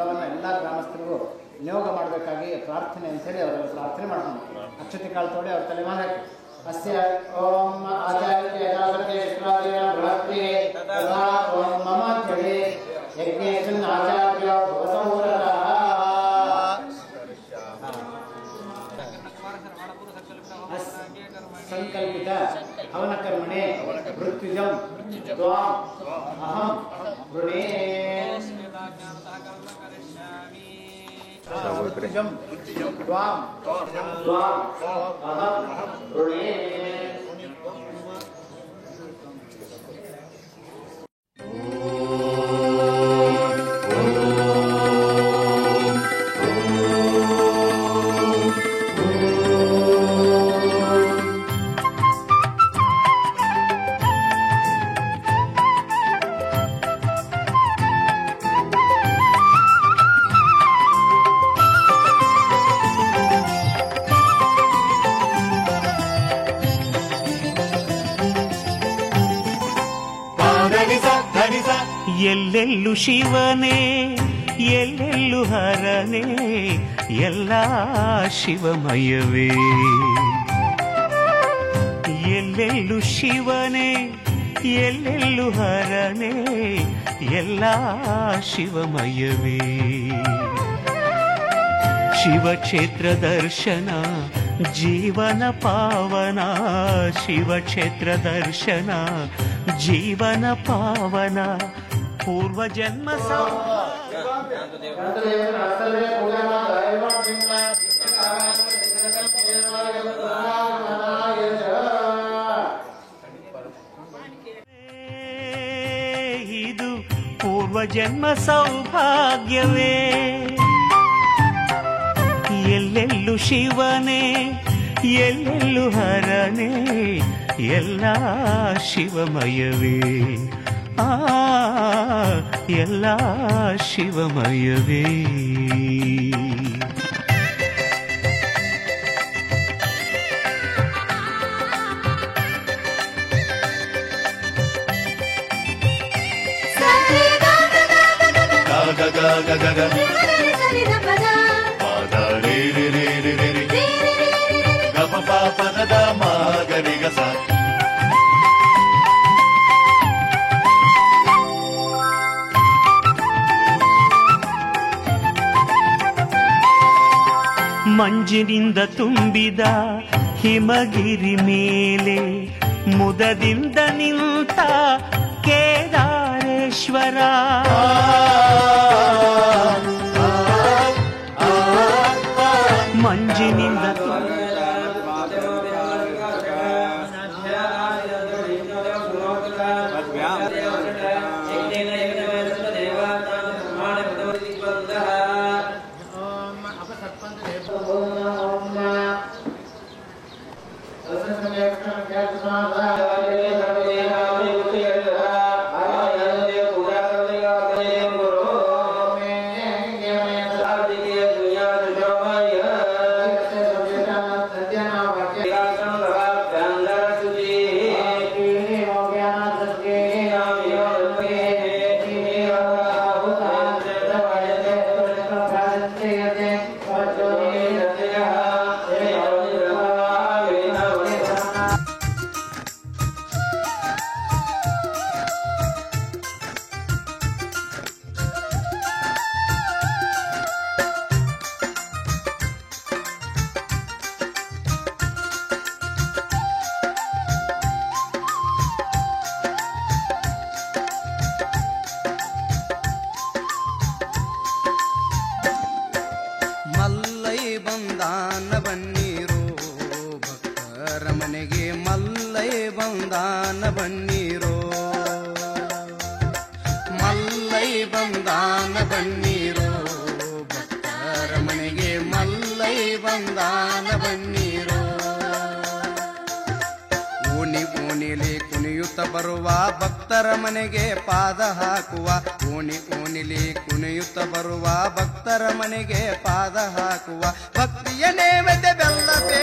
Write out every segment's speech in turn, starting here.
ಫಲವನ್ನು ಎಲ್ಲ ಗ್ರಾಮಸ್ಥರಿಗೂ ನಿಯೋಗ ಮಾಡಬೇಕಾಗಿ ಪ್ರಾರ್ಥನೆ ಅಂತೇಳಿ ಅವರೆಲ್ಲ ಪ್ರಾರ್ಥನೆ ಮಾಡೋಣ. ಅಕ್ಷತೆ ಕಾಳು ತೋಡಿ ಅವ್ರ ತಲೆ ಮೇಲೆ ಹಾಕಿ ಅಸ್ಯ ಓಂ ಆಚಾರ್ಯ ಬೃಹಸ್ಪತಿ ತಥಾ ಓಂ ಮಮ ಛಡಿ ಯಜ್ಞೇಶನ್ ಆಚಾರ್ಯ ಭವತಮೂರತಃ ಸಂಕಲ್ಪಿತ ಹವನ ಕರ್ಮಣೆ ಮೃತ್ಯುಜಂ ತ್ವಾಂ ಅಹಂ ವೃಣೇ ಮೃತ್ಯುಜಂ ತ್ವಾಂ ಅಹಂ ವೃಣೇ. ಎಲ್ಲೆಲ್ಲು ಶಿವನೇ ಎಲ್ಲೆಲ್ಲು ಹರನೇ ಎಲ್ಲ ಶಿವಮಯವೇ. ಎಲ್ಲೆಲ್ಲು ಶಿವನೇ ಎಲ್ಲೆಲ್ಲು ಹರನೇ ಎಲ್ಲ ಶಿವಮಯವೇ. ಶಿವಕ್ಷೇತ್ರ ದರ್ಶನ ಜೀವನ ಪಾವನ, ಶಿವಕ್ಷೇತ್ರ ದರ್ಶನ ಜೀವನ ಪಾವನ. ಪೂರ್ವ ಜನ್ಮ ಇದು ಪೂರ್ವ ಜನ್ಮ ಸೌಭಾಗ್ಯವೇ. ಎಲ್ಲೆಲ್ಲು ಶಿವನೇ ಎಲ್ಲೆಲ್ಲು ಹರನೇ ಎಲ್ಲ ಶಿವಮಯವೇ. ಎಲ್ಲ ಶಿವಮಯವೇ. ಮಂಜಿನಿಂದ ತುಂಬಿದ ಹಿಮಗಿರಿ ಮೇಲೆ ಮುದದಿಂದ ನಿಂತ ಕೇದಾರೇಶ್ವರ. ಮಂಜಿನಿಂದ ಬರುವ ಭಕ್ತರ ಮನೆಗೆ ಪಾದ ಹಾಕುವ, ಓಣಿ ಓಣಿಲಿ ಕುಣಿಯುತ್ತ ಬರುವ ಭಕ್ತರ ಮನೆಗೆ ಪಾದ ಹಾಕುವ, ಭಕ್ತಿಯ ನೇಮತೆ ಬೆಲ್ಲತೆ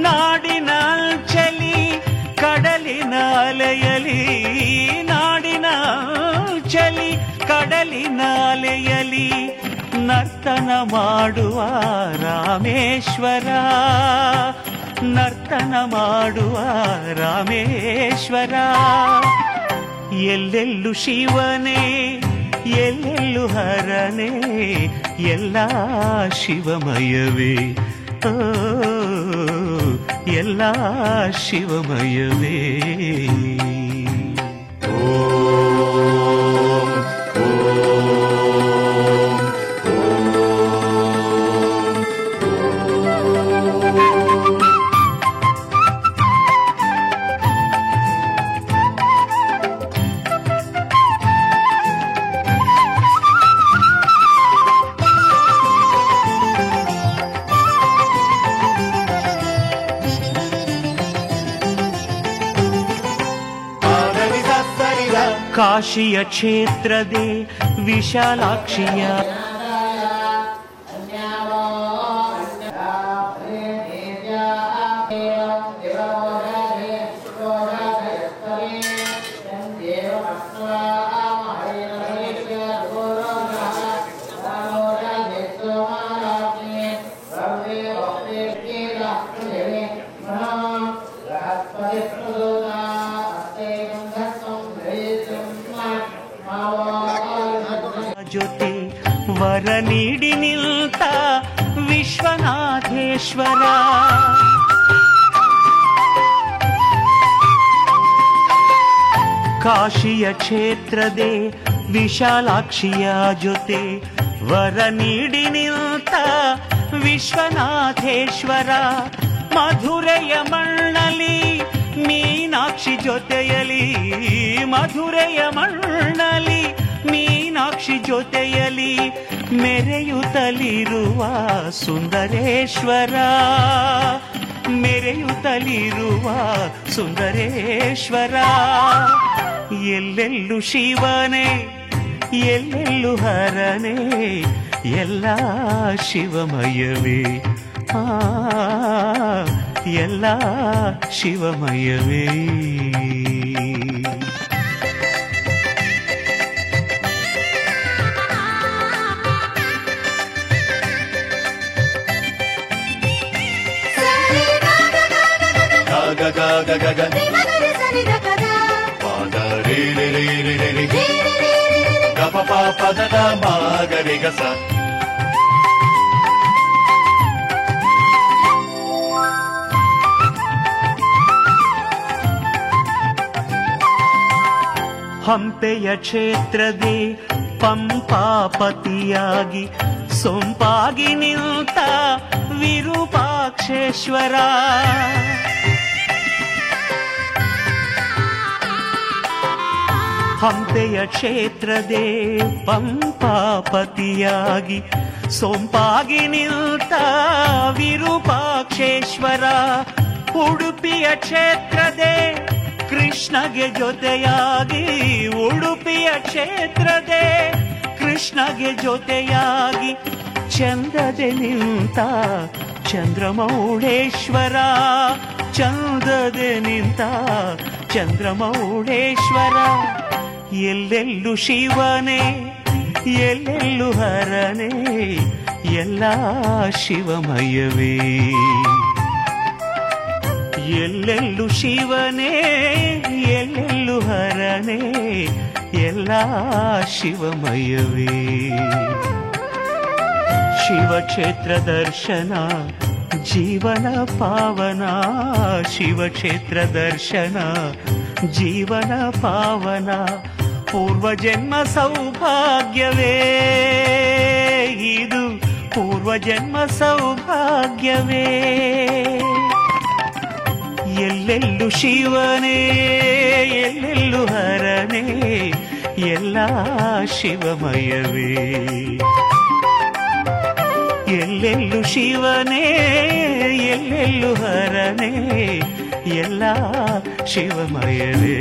ನಾಡಿನ ಚಲಿ ಕಡಲಿನ ಅಲೆಯಲಿ, ನಾಡಿನ ಚಲಿ ಕಡಲಿನ ಅಲೆಯಲಿ ನರ್ತನ ಮಾಡುವ ರಾಮೇಶ್ವರ, ನರ್ತನ ಮಾಡುವ ರಾಮೇಶ್ವರ. ಎಲ್ಲೆಲ್ಲೂ ಶಿವನೇ ಎಲ್ಲೆಲ್ಲೂ ಹರನೇ, ಎಲ್ಲ ಶಿವಮಯವೇ, ಓ ಎಲ್ಲ ಶಿವಮಯವೇ. ಕಾಶಿಯ ಕ್ಷೇತ್ರದೇ ವಿಶಾಲಾಕ್ಷಿಯ ಜೊತೆ ವರ ನೀಡಿ ನಿಲ್ತ ವಿಶ್ವನಾಥೇಶ್ವರ. ಕಾಶಿಯ ಕ್ಷೇತ್ರದೇ ವಿಶಾಲಾಕ್ಷಿಯ ಜೊತೆ ವರ ನೀಡಿ ನಿಲ್ತ ವಿಶ್ವನಾಥೇಶ್ವರ. ಮಧುರೆಯ ಮಣ್ಣಲಿ ಮೀನಾಕ್ಷಿ ಜೊತೆಯಲಿ, ಮಧುರೆಯ ಮಣ್ಣಲಿ ಮೀನಾಕ್ಷಿ ಜೊತೆಯಲಿ ಮೆರೆಯುತ್ತಲಿರುವ ಸುಂದರೇಶ್ವರ, ಮೆರೆಯುತ್ತಲಿರುವ ಸುಂದರೇಶ್ವರ. ಎಲ್ಲೆಲ್ಲೂ ಶಿವನೇ ಎಲ್ಲೆಲ್ಲೂ ಹರನೇ, ಎಲ್ಲ ಶಿವಮಯವೇ, ಎಲ್ಲ ಶಿವಮಯವೇ. ಹಂಪೆಯ ಕ್ಷೇತ್ರದೇ ಪಂಪಾಪತಿಯಾಗಿ ಸೊಂಪಾಗಿ ನಿಂತ ವಿರೂಪಾಕ್ಷೇಶ್ವರ. ಹಂಪೆಯ ಕ್ಷೇತ್ರದೇ ಪಂಪಾಪತಿಯಾಗಿ ಸೊಂಪಾಗಿ ನಿಂತ ವಿರೂಪಾಕ್ಷೇಶ್ವರ. ಉಡುಪಿಯ ಕ್ಷೇತ್ರದೇ ಕೃಷ್ಣಗೆ ಜೊತೆಯಾಗಿ, ಉಡುಪಿಯ ಕ್ಷೇತ್ರದೇ ಕೃಷ್ಣಗೆ ಜೊತೆಯಾಗಿ ಚಂದದೆ ನಿಂತ ಚಂದ್ರಮೌಳೇಶ್ವರ, ಚಂದದೆ ನಿಂತ ಚಂದ್ರಮೌಳೇಶ್ವರ. ಎಲ್ಲೆಲ್ಲೂ ಶಿವನೇ ಎಲ್ಲೆಲ್ಲೂ ಹರನೇ, ಎಲ್ಲ ಶಿವಮಯವೇ. ಎಲ್ಲೆಲ್ಲೂ ಶಿವನೇ ಎಲ್ಲೆಲ್ಲೂ ಹರನೇ, ಎಲ್ಲ ಶಿವಮಯವೇ. ಶಿವಕ್ಷೇತ್ರ ದರ್ಶನ ಜೀವನ ಪಾವನ, ಶಿವಕ್ಷೇತ್ರ ದರ್ಶನ ಜೀವನ ಪಾವನ. ಪೂರ್ವಜನ್ಮ ಸೌಭಾಗ್ಯವೇ ಇದು, ಪೂರ್ವಜನ್ಮ ಸೌಭಾಗ್ಯವೇ. ಎಲ್ಲೆಲ್ಲೂ ಶಿವನೇ ಎಲ್ಲೆಲ್ಲೂ ಹರನೇ, ಎಲ್ಲ ಶಿವಮಯವೇ. ಎಲ್ಲೆಲ್ಲೂ ಶಿವನೇ ಎಲ್ಲೆಲ್ಲೂ ಹರನೇ, ಎಲ್ಲ ಶಿವಮಯವೇ.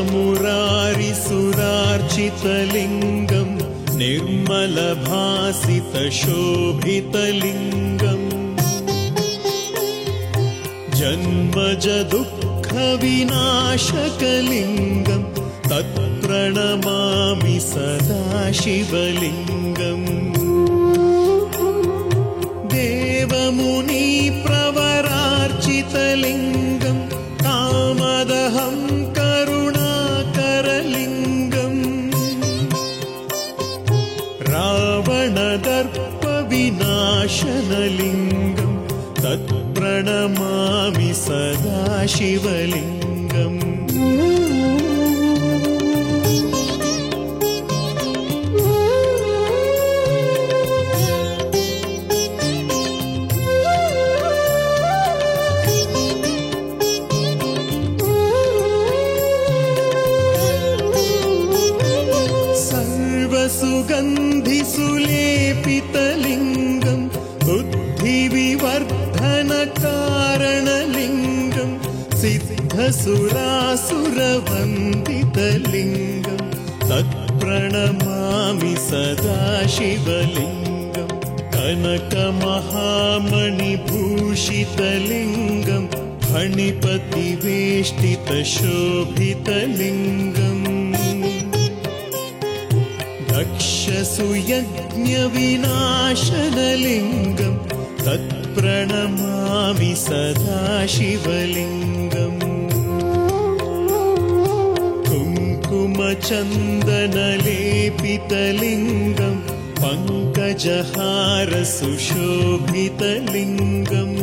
शिवमुरारिसुरार्चितलिङ्गम् निर्मलभासितशोभितलिङ्गम् जन्मजदुःखविनाशकलिङ्गम् तत्प्रणमामि सदा शिवलिङ्गम् देवमुनिप्रवरार्चितलिङ्गम् कामदहं करुणाकरलिङ्गम् रावणदर्पविनाशनलिङ्गम् तत्प्रणमामि सदा शिवलिङ्गम् सर्वसुगन्धिसुलेपितलिङ्गम् बुद्धिविवर्धनकारणलिङ्गम् सिद्धसुरासुरवन्दितलिङ्गम् तत्प्रणमामि सदा शिवलिङ्गम् कनकमहामणिभूषितलिङ्गम् फणिपतिवेष्टितशोभितलिङ्गम् दक्षसुयज्ञविनाशनलिङ्गम् तत्प्रणमामि सदा शिवलिङ्गम् कुङ्कुमचन्दनलेपितलिङ्गम् पङ्कजहारसुशोभितलिङ्गम्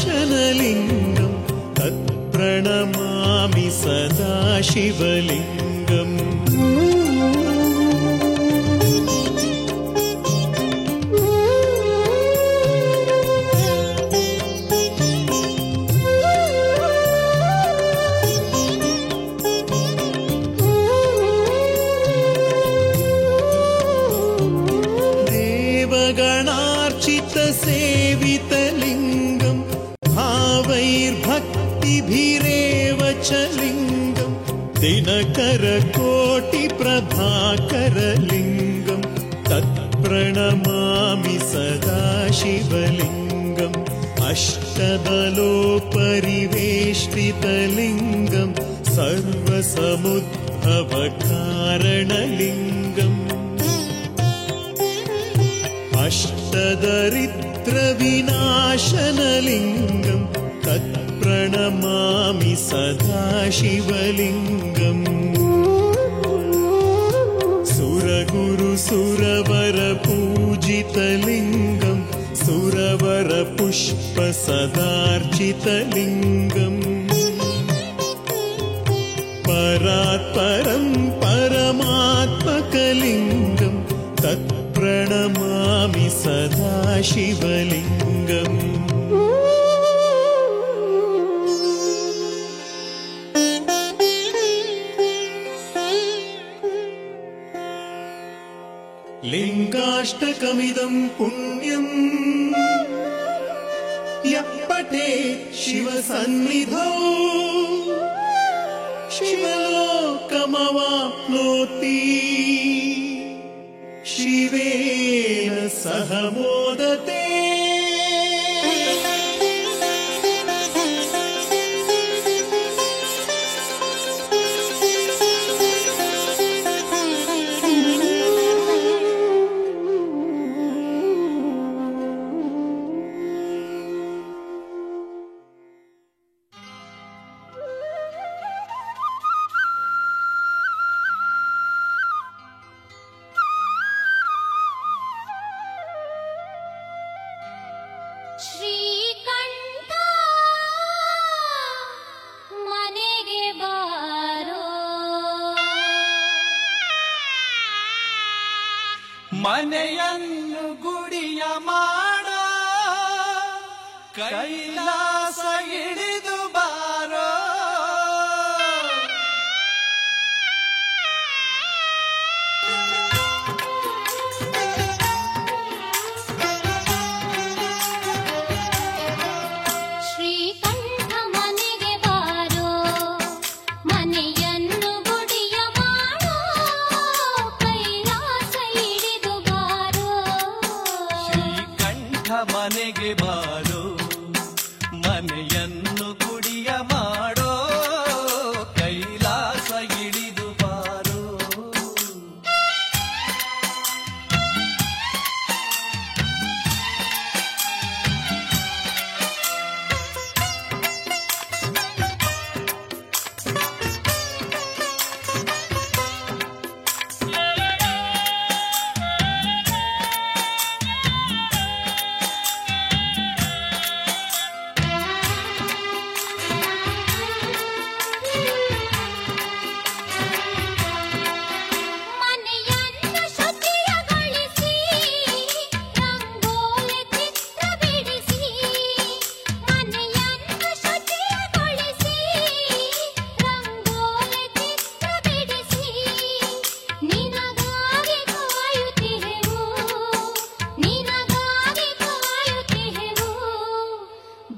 सञ्चितपापविनाशनलिङ्गम् तत्प्रणमामि सदा शिवलिङ्गम् देवगणार्चितसेवितलिङ्गम् भावैर्भक्तिभिरेव च लिङ्गम् दिनकरकोटिप्रभाकरलिङ्गम् तत्प्रणमामि सदा शिवलिङ्गम् अष्टदलोपरिवेष्टितलिङ्गम् सर्वसमुद्भवकारणलिङ्गम् अष्टदरिद्रविनाशनलिङ्गम् तत्प्रणमामि सदा शिवलिङ्गम् सुरगुरुसुरवरपूजितलिङ्गम् सुरवरपुष्पसदार्चितलिङ्गम् परात्परं परमात्मकलिङ्गम् तत्प्रणमामि सदा शिवलिङ्गम् लिङ्गाष्टकमिदं पुण्यम् यः पठेत् शिवसन्निधौ शिवलोकमवाप्नोति शिवेन सह मोदते ಶ್ರೀಕಂಠ ಮನೆಗೆ ಬಾರೋ ಮನೆಯನ್ನು ಗುಡಿಯ ಮಾಡ ಕೈಲಾಸ ಇಳಿದು ಬಾರೋ ಶ್ರೀ ಮನೆಗೆ ಬಾರೋ ಮನೆಯನ್ನು ಗುಡಿಯ ಮಾಡೋ ಕೈಲಾಸ ಇಳಿದು ಬಾರೋ.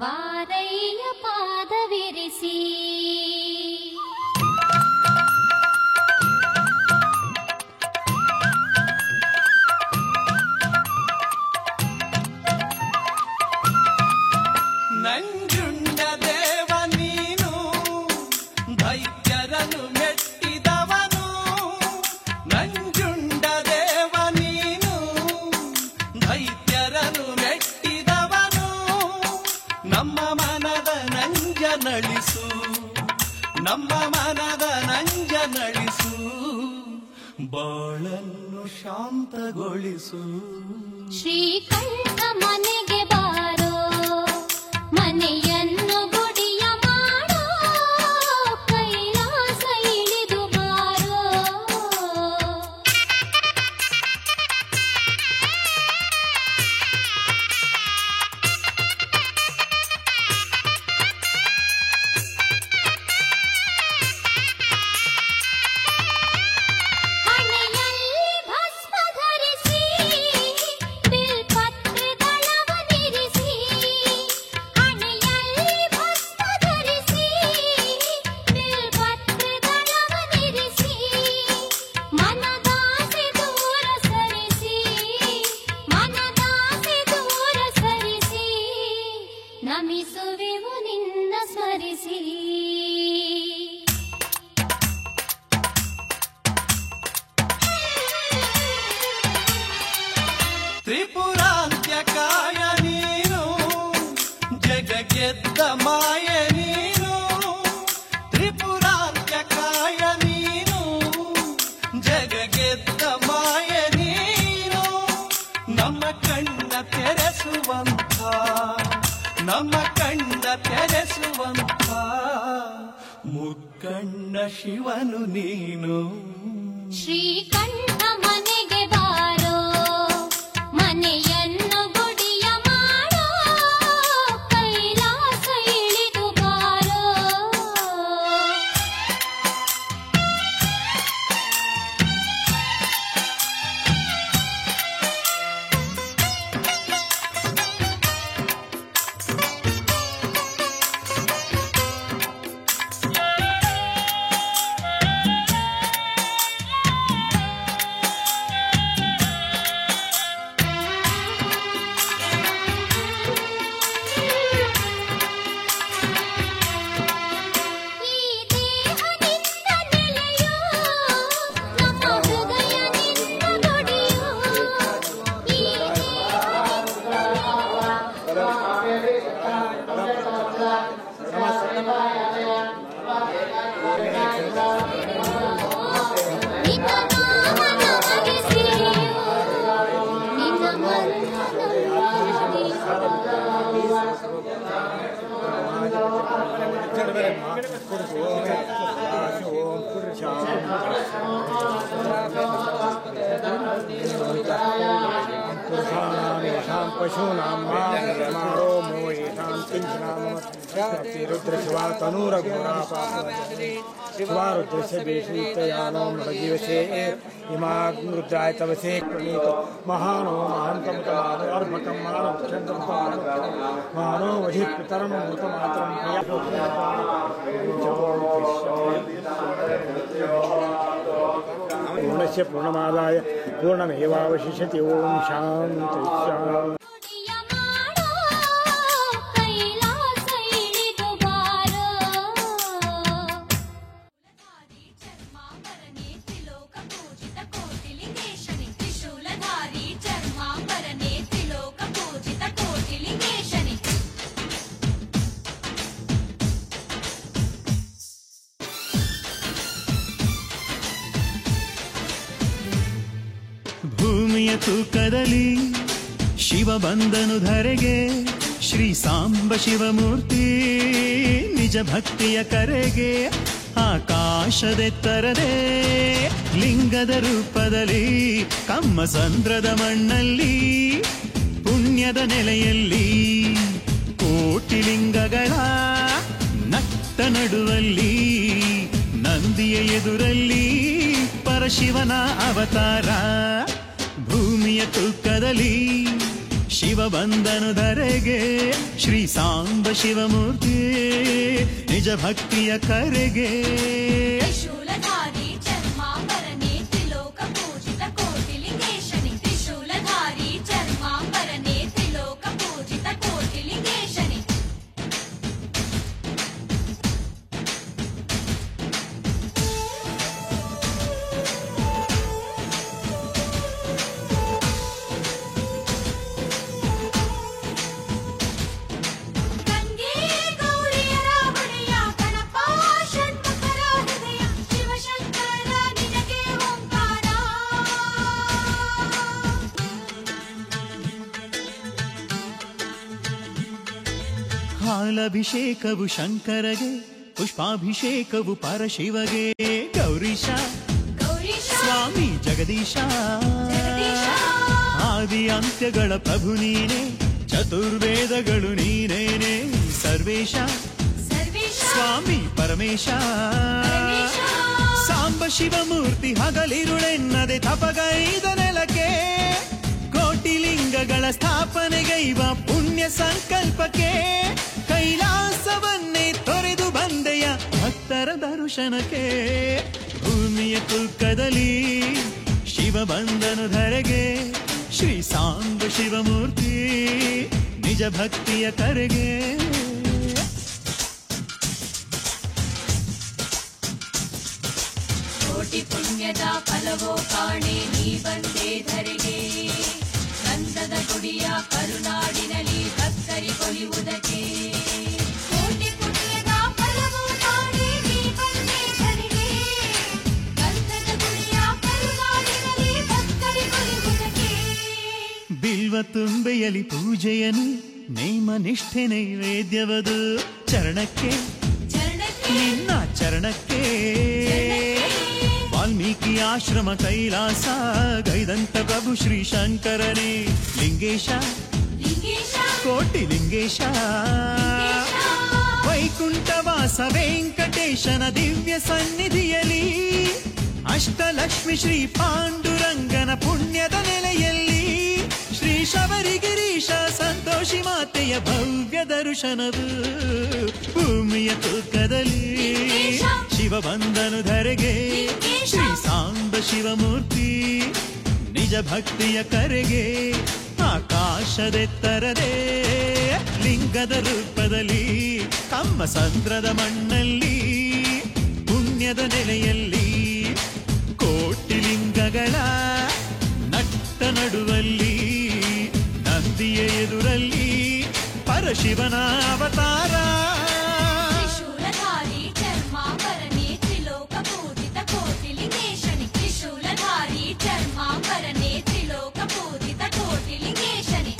ಬಾರಯ್ಯ ಪಾದವಿರಿಸಿ ನಂಜುಂಡ ದೇವ ನೀನು ದೈತ್ಯರನ್ನು ಮೆಟ್ಟಿದವನು. ನಂಜುಂಡ ದೇವ ನೀನು ದೈತ್ಯರನ್ನು ಮೆಟ್ಟಿದವನು. ನಮ್ಮ ಮನದ ನಂಜನಳಿಸು ನಮ್ಮ ಮನದ ನಂಜನಳಿಸು ಬಾಳನ್ನು ಶಾಂತಗೊಳಿಸು. ಶ್ರೀಕಂಠ ಮನೆಗೆ ಬಾರೋ ಮನೆಯನ್ನು ಗುಡಿಯ ಮಾಡೋ ಕೈಲಾಸ ಇಳಿದು ಬಾರೋ. ಹಣೆಯಲ್ಲಿ ಭಸ್ಮ ಧರಿಸಿ ಬಿಲ್ಪತ್ರೆ ದಳವನಿರಿಸಿ. ಹಣೆಯಲ್ಲಿ ಭಸ್ಮ ಧರಿಸಿ ಬಿಲ್ಪತ್ರೆ ದಳವನಿರಿಸಿ. ಮನದಾಸೆ ದೂರ ಸರಿಸಿ ಮನದಾಸೆ ದೂರ ಸರಿಸಿ. ನಮಿಸುವೆವು ನಿನ್ನ ಸ್ಮರಿಸಿ. ತ್ರಿಪುರಾಂತ್ಯಕಾಯ ನೀನು ಜಗ ಗೆದ್ದ ಮಾಯ ನೀನು. ತ್ರಿಪುರಾಂತ್ಯಕಾಯ ನೀನು ಜಗ ಗೆದ್ದ ಮಾಯ ನೀನು. ನಮ್ಮ ಕಣ್ಣ ತೆರೆಸುವಂತ ನಮ್ಮ ಕಣ್ಣ ತೆರೆಸುವಂತ ಮುಕ್ಕಣ್ಣ ಶಿವನು ನೀನು. ಶ್ರೀಕಂಠ ಮನೆಗೆ ಬಾರೋ ಮನೆಯನ್ನು ಗುಡಿಯ ಮಾಡೋ ಕೈಲಾಸ ಇಳಿದು ಬಾರೋ. ಈ ದೇಹ ನಿನ್ನ ನೆಲೆಯೋ ನಮ್ಮ ಹೃದಯ ನಿನ್ನ ನುಡಿಯೋ. ಈ ನಿನ್ನ ನಾಮ ನಮಗೆ ಸಿರಿಯೋ ನಿನ್ನ पशूनां मारो मोहेषां रुद्रशिवा तनूरघोरापारुद्रस्य बेशूतयानो मृगदिवसे इमाग् रुद्राय तवसे प्रणीतो महानो महान्तं तमानो अर्भकं मानवक्षन्तं मानो वधिपितरं मृतमात्रं पूर्णस्य पूर्णमादाय पूर्णमेवावशिष्यति. ओम शांति शांति. ಗುಡಿಯ ಮಾಡೋ ಭೂಮಿಯ ತೂಕದಲ್ಲಿ ಶಿವ ಬಂದನು ಧರೆಗೆ, ಶ್ರೀ ಸಾಂಬ ಶಿವಮೂರ್ತಿ ನಿಜ ಭಕ್ತಿಯ ಕರೆಗೆ. ಆಕಾಶದೆತ್ತರದೆ ಲಿಂಗದ ರೂಪದಲ್ಲಿ, ಕಮ್ಮ ಸಂದ್ರದ ಮಣ್ಣಲ್ಲಿ ಪುಣ್ಯದ ನೆಲೆಯಲ್ಲಿ, ಕೋಟಿ ಲಿಂಗಗಳ ನಟ್ಟ ನಡುವಲ್ಲಿ, ನಂದಿಯ ಎದುರಲ್ಲಿ ಪರಶಿವನ ಅವತಾರ. ಭೂಮಿಯ ತೂಕದಲ್ಲಿ ಶಿವ ಬಂದನು ಧರೆಗೆ, ಶ್ರೀ ಸಾಂಬ ಶಿವಮೂರ್ತಿ ನಿಜ ಭಕ್ತಿಯ ಕರೆಗೆ. ತ್ರಿಶೂಲಧಾರಿ ಚರ್ಮಾಂಬರನೆ ತ್ರಿಲೋಕ ಪೂಜಿತ ಕೋಟಿಲಿಂಗೇಶನಿ, ತ್ರಿಶೂಲಧಾರಿ ಚರ್ಮಾಂಬರನೆ ತ್ರಿಲೋಕ ಪೂಜಿತ ಕೋಟಿಲಿಂಗೇಶನಿ. ಹಾಲಭಿಷೇಕವು ಶಂಕರಗೆ, ಪುಷ್ಪಾಭಿಷೇಕವು ಪರಶಿವಗೆ. ಗೌರೀಶ ಸ್ವಾಮಿ ಜಗದೀಶ, ಆದಿ ಅಂತ್ಯಗಳ ಪ್ರಭು ನೀನೆ, ಚತುರ್ವೇದಗಳು ನೀನೇನೆ. ಸರ್ವೇಶ ಸ್ವಾಮಿ ಪರಮೇಶ, ಸಾಂಬ ಶಿವಮೂರ್ತಿ ಹಗಲಿರುಳೆನ್ನದೆ ತಪಗೈದ ನೆಲಕ್ಕೆ, ಕೋಟಿ ಲಿಂಗಗಳ ಸ್ಥಾಪನೆಗೈವ ಪುಣ್ಯ ಸಂಕಲ್ಪಕ್ಕೆ. ಕೈಲಾಸವನ್ನೇ ತೊರೆದು ಬಂದೆಯ ಭಕ್ತರ ದರ್ಶನಕ್ಕೆ. ಭೂಮಿಯ ತೂಕದಲ್ಲಿ ಶಿವ ಬಂದನು ಧರೆಗೆ, ಶ್ರೀ ಸಾಂಬ ಶಿವಮೂರ್ತಿ ನಿಜ ಭಕ್ತಿಯ ಕರೆಗೆ. ಕೋಟಿ ಪುಣ್ಯದ ಫಲವೋ ಕಾಣೆ ನೀ ಬಂದೆ ಧರೆಗೆ, ಗಂಧದ ಗುಡಿಯ ಕರುನಾಡಿನಲ್ಲಿ ಭಕ್ತರಿ ಕೊಲಿಯುವುದಕ್ಕೆ. ಕೋಟಿ ಪುಣ್ಯದ ಫಲವೋ ಕಾಣೆ ನೀ ಬಂದೆ ಧರೆಗೆ, ಗಂಧದ ಗುಡಿಯ ಕರುನಾಡಿನಲ್ಲಿ ಭಕ್ತರಿ ಕೊಲಿಯುವುದಕ್ಕೆ. ಬಿಲ್ವ ತುಂಬೆಯಲಿ ಪೂಜೆಯನು, ನೇಮ ನಿಷ್ಠೆ ನೈವೇದ್ಯವದು. ಚರಣಕ್ಕೆ ನಿನ್ನ ಚರಣಕ್ಕೆ, ವಾಲ್ಮೀಕಿ ಆಶ್ರಮ ಕೈಲಾಸ ಗೈದಂತ ಪ್ರಭು ಶ್ರೀ ಶಂಕರನೇ. ಲಿಂಗೇಶ ಕೋಟಿ ಲಿಂಗೇಶ, ವೈಕುಂಠವಾಸ ವೆಂಕಟೇಶನ ದಿವ್ಯ ಸನ್ನಿಧಿಯಲ್ಲಿ, ಅಷ್ಟಲಕ್ಷ್ಮಿ ಶ್ರೀ ಪಾಂಡುರಂಗನ ಪುಣ್ಯದ ನೆಲೆಯಲ್ಲಿ, ಶ್ರೀ ಶಬರಿಗಿರೀಶ ಸಂತೋಷಿ ಮಾತೆಯ ಭವ್ಯ ದರ್ಶನವು. ಭೂಮಿಯ ತೂಕದಲ್ಲಿ ಶಿವ ಬಂದನು ಧರೆಗೆ, ಶ್ರೀ ಸಾಂಬ ಶಿವಮೂರ್ತಿ ನಿಜ ಭಕ್ತಿಯ ಕರೆಗೆ. ಆಕಾಶದೆತ್ತರದೆ ಲಿಂಗದ ರೂಪದಲ್ಲಿ, ಕಮ್ಮ ಸಂದ್ರದ ಮಣ್ಣಲ್ಲಿ ಪುಣ್ಯದ ನೆಲೆಯಲ್ಲಿ, ಕೋಟಿ ಲಿಂಗಗಳ ನಟ್ಟ ನಡುವಲ್ಲಿ, ನಂದಿಯ ಎದುರಲ್ಲಿ ಪರಶಿವನ ಅವತಾರ. ತ್ರಿಶೂಲಧಾರಿ ಚರ್ಮಾಂಬರನೆ ತ್ರಿಲೋಕ ಪೂಜಿತ ಕೋಟಿಲಿಂಗೇಶನಿ, ತ್ರಿಶೂಲಧಾರಿ ಚರ್ಮಾಂಬರನೆ ತ್ರಿಲೋಕ ಪೂಜಿತ ಕೋಟಿಲಿಂಗೇಶನಿ.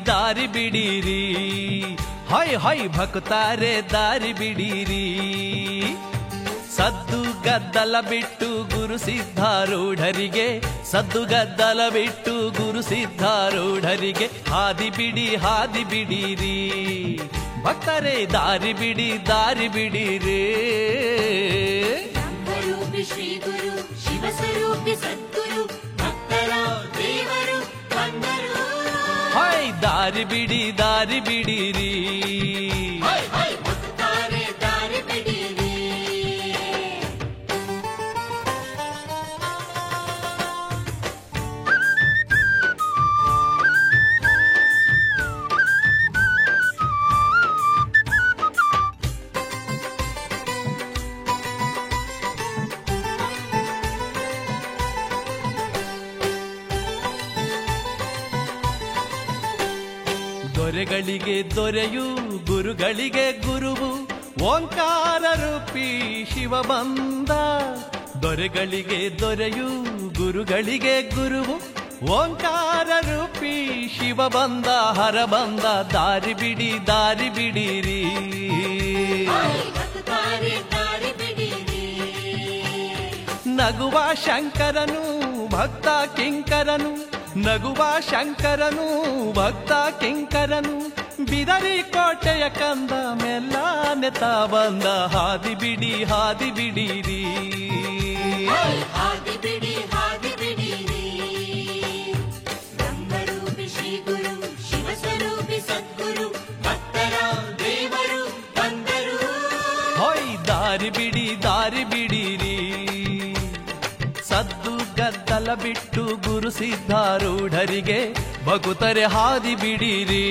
ದಾರಿ ಬಿಡಿರಿ, ಹೊಯ್ ಹೊಯ್ ಭಕ್ತಾರೆ ದಾರಿ ಬಿಡಿರಿ. ಸದ್ದು ಗದ್ದಲ ಬಿಟ್ಟು ಗುರು ಸಿದ್ಧಾರೂಢರಿಗೆ, ಸದ್ದು ಗದ್ದಲ ಬಿಟ್ಟು ಗುರು ಸಿದ್ಧಾರೂಢರಿಗೆ, ಹಾದಿ ಬಿಡಿರಿ ಭಕ್ತರೇ ದಾರಿ ಬಿಡಿರಿ. ಬ್ರಹ್ಮರೂಪಿ ಶ್ರೀ ಗುರು ಶಿವಸ್ವರೂಪಿ ಸದ್ಗುರು ಭಕ್ತರ ದೇವರು ಬಂದರು. ಹಾಯ್ ದಾರಿ ಬಿಡಿರಿ, ಭಕ್ತಾರೆ ದೊರೆಗಳಿಗೆ ದೊರೆಯು ಗುರುಗಳಿಗೆ ಗುರುವು ಓಂಕಾರ ರೂಪಿ ಶಿವ ಬಂದ. ದೊರೆಗಳಿಗೆ ದೊರೆಯು ಗುರುಗಳಿಗೆ ಗುರುವು ಓಂಕಾರ ರೂಪಿ ಶಿವ ಬಂದ. ಹರ ಬಂದ ದಾರಿ ಬಿಡಿ ದಾರಿ ಬಿಡಿರಿ. ನಗುವ ಶಂಕರನು ಭಕ್ತ ಕಿಂಕರನು, ನಗುವ ಶಂಕರನು ಭಕ್ತ ಕಿಂಕರನು, ಬಿದರಿ ಕೋಟೆಯ ಕಂದ ಮೆಲ್ಲನೆ ತಾ ಬಂದ. ಹಾದಿ ಬಿಡಿ ಹಾದಿ ಬಿಡಿರಿ. ಹಾದಿ ಬಿಡಿ ಹಾದಿ ಬಿಡಿರಿ. ಬ್ರಹ್ಮರೂಪಿ ಶ್ರೀ ಗುರು ಶಿವಸ್ವರೂಪಿ ಸದ್ಗುರು ಭಕ್ತರ ದೇವರು ಬಂದರು. ಹೊಯ್ ದಾರಿ ಬಿಡಿ ದಾರಿ ಬಿಡಿರಿ. ಸದ್ದು ಗದ್ದಲ ಬಿಟ್ಟು ಗುರು ಸಿದ್ಧಾರೂಢರಿಗೆ ಭಕುತರೆ ಹಾದಿ ಬಿಡಿರಿ.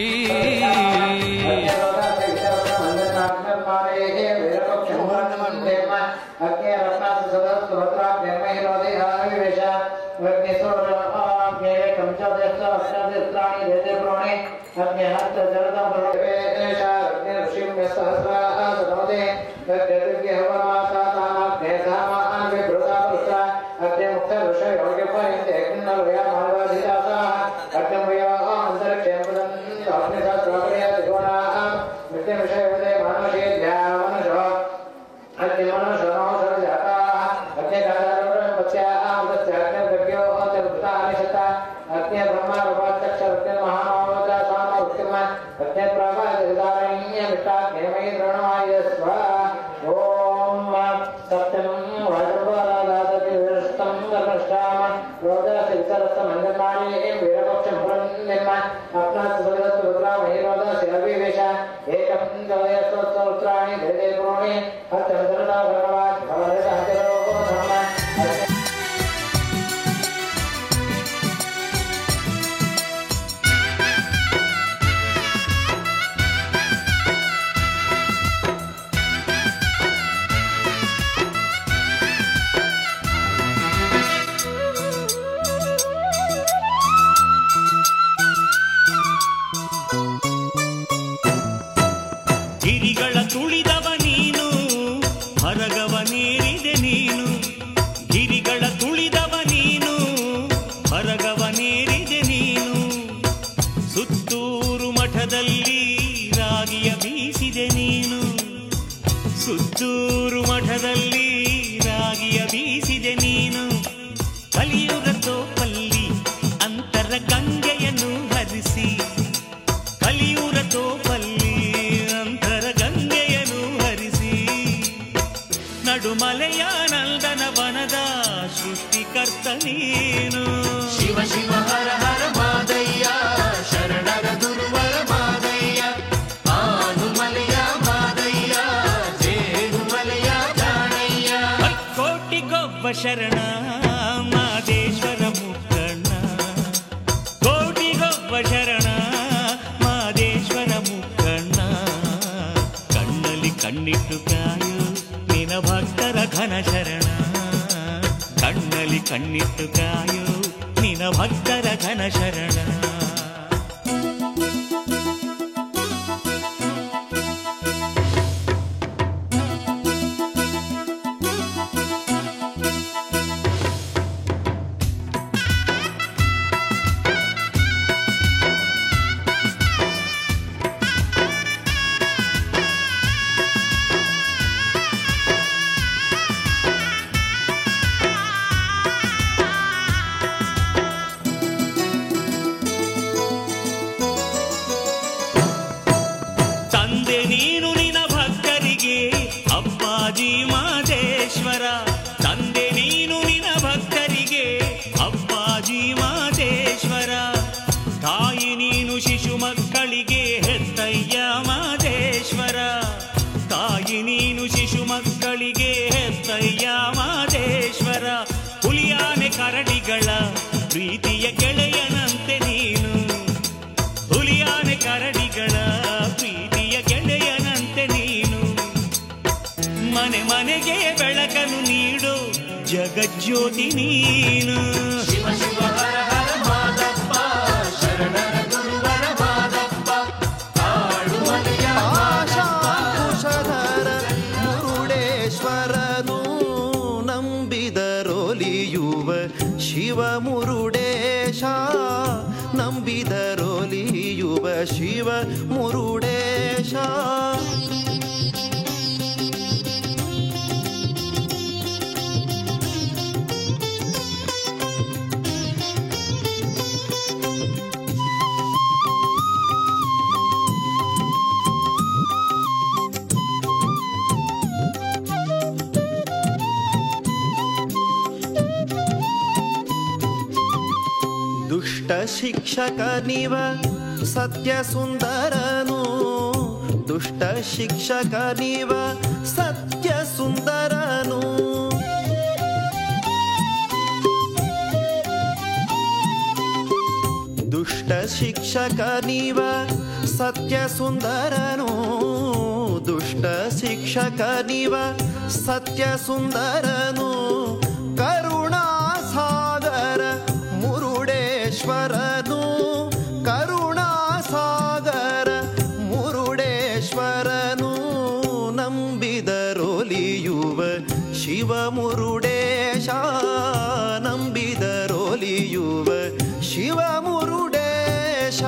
ಗಿರಿಗಳ ತುಳಿದವ ನೀನು ಹರಗವನೇರಿದೆ ನೀನು. ಗಿರಿಗಳ ತುಳಿದವ ನೀನು ಹರಗವನೇರಿದೆ ನೀನು. ಸುತ್ತೂರು ಮಠದಲ್ಲಿ ರಾಗಿಯ ಬೀಸಿದೆ ನೀನು. ಸುತ್ತೂರು ಮಠದಲ್ಲಿ ರಾಗಿಯ ಬೀಸಿದೆ ನೀನು. ಕಲಿಯುಗ ತೋಪಲ್ಲಿ ಅಂತರ ಗಂಗೆಯನ್ನು ಹರಿಸಿ, ಕಲಿಯುಗ ತೋಪಲ್ಲಿ ಅಂತರ ಗಂಗೆಯನ್ನು ಹರಿಸಿ, ನಡುಮಲೆಯ ನಂದನ ವನದ ಸೃಷ್ಟಿಕರ್ತ ನೀನು. ಶಿವ ಶಿವ ಹರ ಹರ ಮಾದಯ್ಯ ಶರಣರ ಗುರುವರ ಮಾದಯ್ಯ. ಆನುಮಲೆಯ ಮಾದಯ್ಯ ಜೇನುಮಲೆಯ ಜಾಣಯ್ಯ. ಕೋಟಿಗೊಬ್ಬ ಶರಣ ಮಾದೇಶ್ವರ ಮುಕ್ಕಣ್ಣ. ಕೋಟಿಗೊಬ್ಬ ಶರಣ ಮಾದೇಶ್ವರ ಮುಕ್ಕಣ್ಣ. ಕಣ್ಣಲ್ಲಿ ಕಣ್ಣಿಟ್ಟು ಕಾಯು ನಿನ ಭಕ್ತರ ಘನ ಶರಣ. ಕಣ್ಣಲ್ಲಿ ಕಣ್ಣಿಟ್ಟು ಕಾಯು ನಿನ ಭಕ್ತರ ಘನ ಶರಣ. ತಂದೆ ನೀನು ನಿನ ಭಕ್ತರಿಗೆ ಅಪ್ಪಾಜಿ ಮಾದೇಶ್ವರ. ತಂದೆ ನೀನು ನಿನ ಭಕ್ತರಿಗೆ ಅಪ್ಪಾಜಿ ಮಾದೇಶ್ವರ. ತಾಯಿ ನೀನು ಶಿಶು ಮಕ್ಕಳಿಗೆ ಹೆತ್ತಯ್ಯ ಮಾದೇಶ್ವರ. ತಾಯಿ ನೀನು ಶಿಶು ಮಕ್ಕಳಿಗೆ ಹೆತ್ತಯ್ಯ ಮಾದೇಶ್ವರ. ಹುಲಿಯಾನೆ ಕರಡಿಗಳ ಪ್ರೀತಿಯ ಗೆಳೆಯನಂತೆ ನೀನು. ಹುಲಿಯಾನೆ ಕರಡಿಗಳ ಪ್ರೀತಿಯ ಗೆಳೆಯನಂತೆ ನೀನು. ಮನೆ ಮನೆಗೆ ಬೆಳಕನ್ನು ನೀಡು ಜಗಜ್ಯೋತಿ ನೀನು. ಶಿವ ಶಿವ ಹರ ಹರ ಮಾದಪ್ಪ ಶರಣರ ಗುರುವರ ಮಾದಪ್ಪ. ಶಿವ ಮುರುಡೇಶ ನಂಬಿದರೊಲಿಯುವ ಶಿವ ಮುರುಡೇಶ ದುಷ್ಟ ಶಿಕ್ಷಕನಿವ ಸತ್ಯ ಸುಂದರನು ದುಷ್ಟ ಶಿಕ್ಷಕನಿವ ಸತ್ಯ ಸುಂದರನು ದುಷ್ಟ ಶಿಕ್ಷಕನಿವ ಸತ್ಯ ಸುಂದರನು ದುಷ್ಟ ಶಿಕ್ಷಕನಿವ ಸತ್ಯ ಸುಂದರನು ಕರುಣಾ ಸಾಗರ ಮುರುಡೇಶ್ವರನು ಕರುಣಾ ಸಾಗರ ಮುರುಡೇಶ್ವರನು ನಂಬಿದರೊಲಿಯುವ ಶಿವ ಮುರುಡೇಶ ನಂಬಿದರೊಲಿಯುವ ಶಿವ ಮುರುಡೇಶ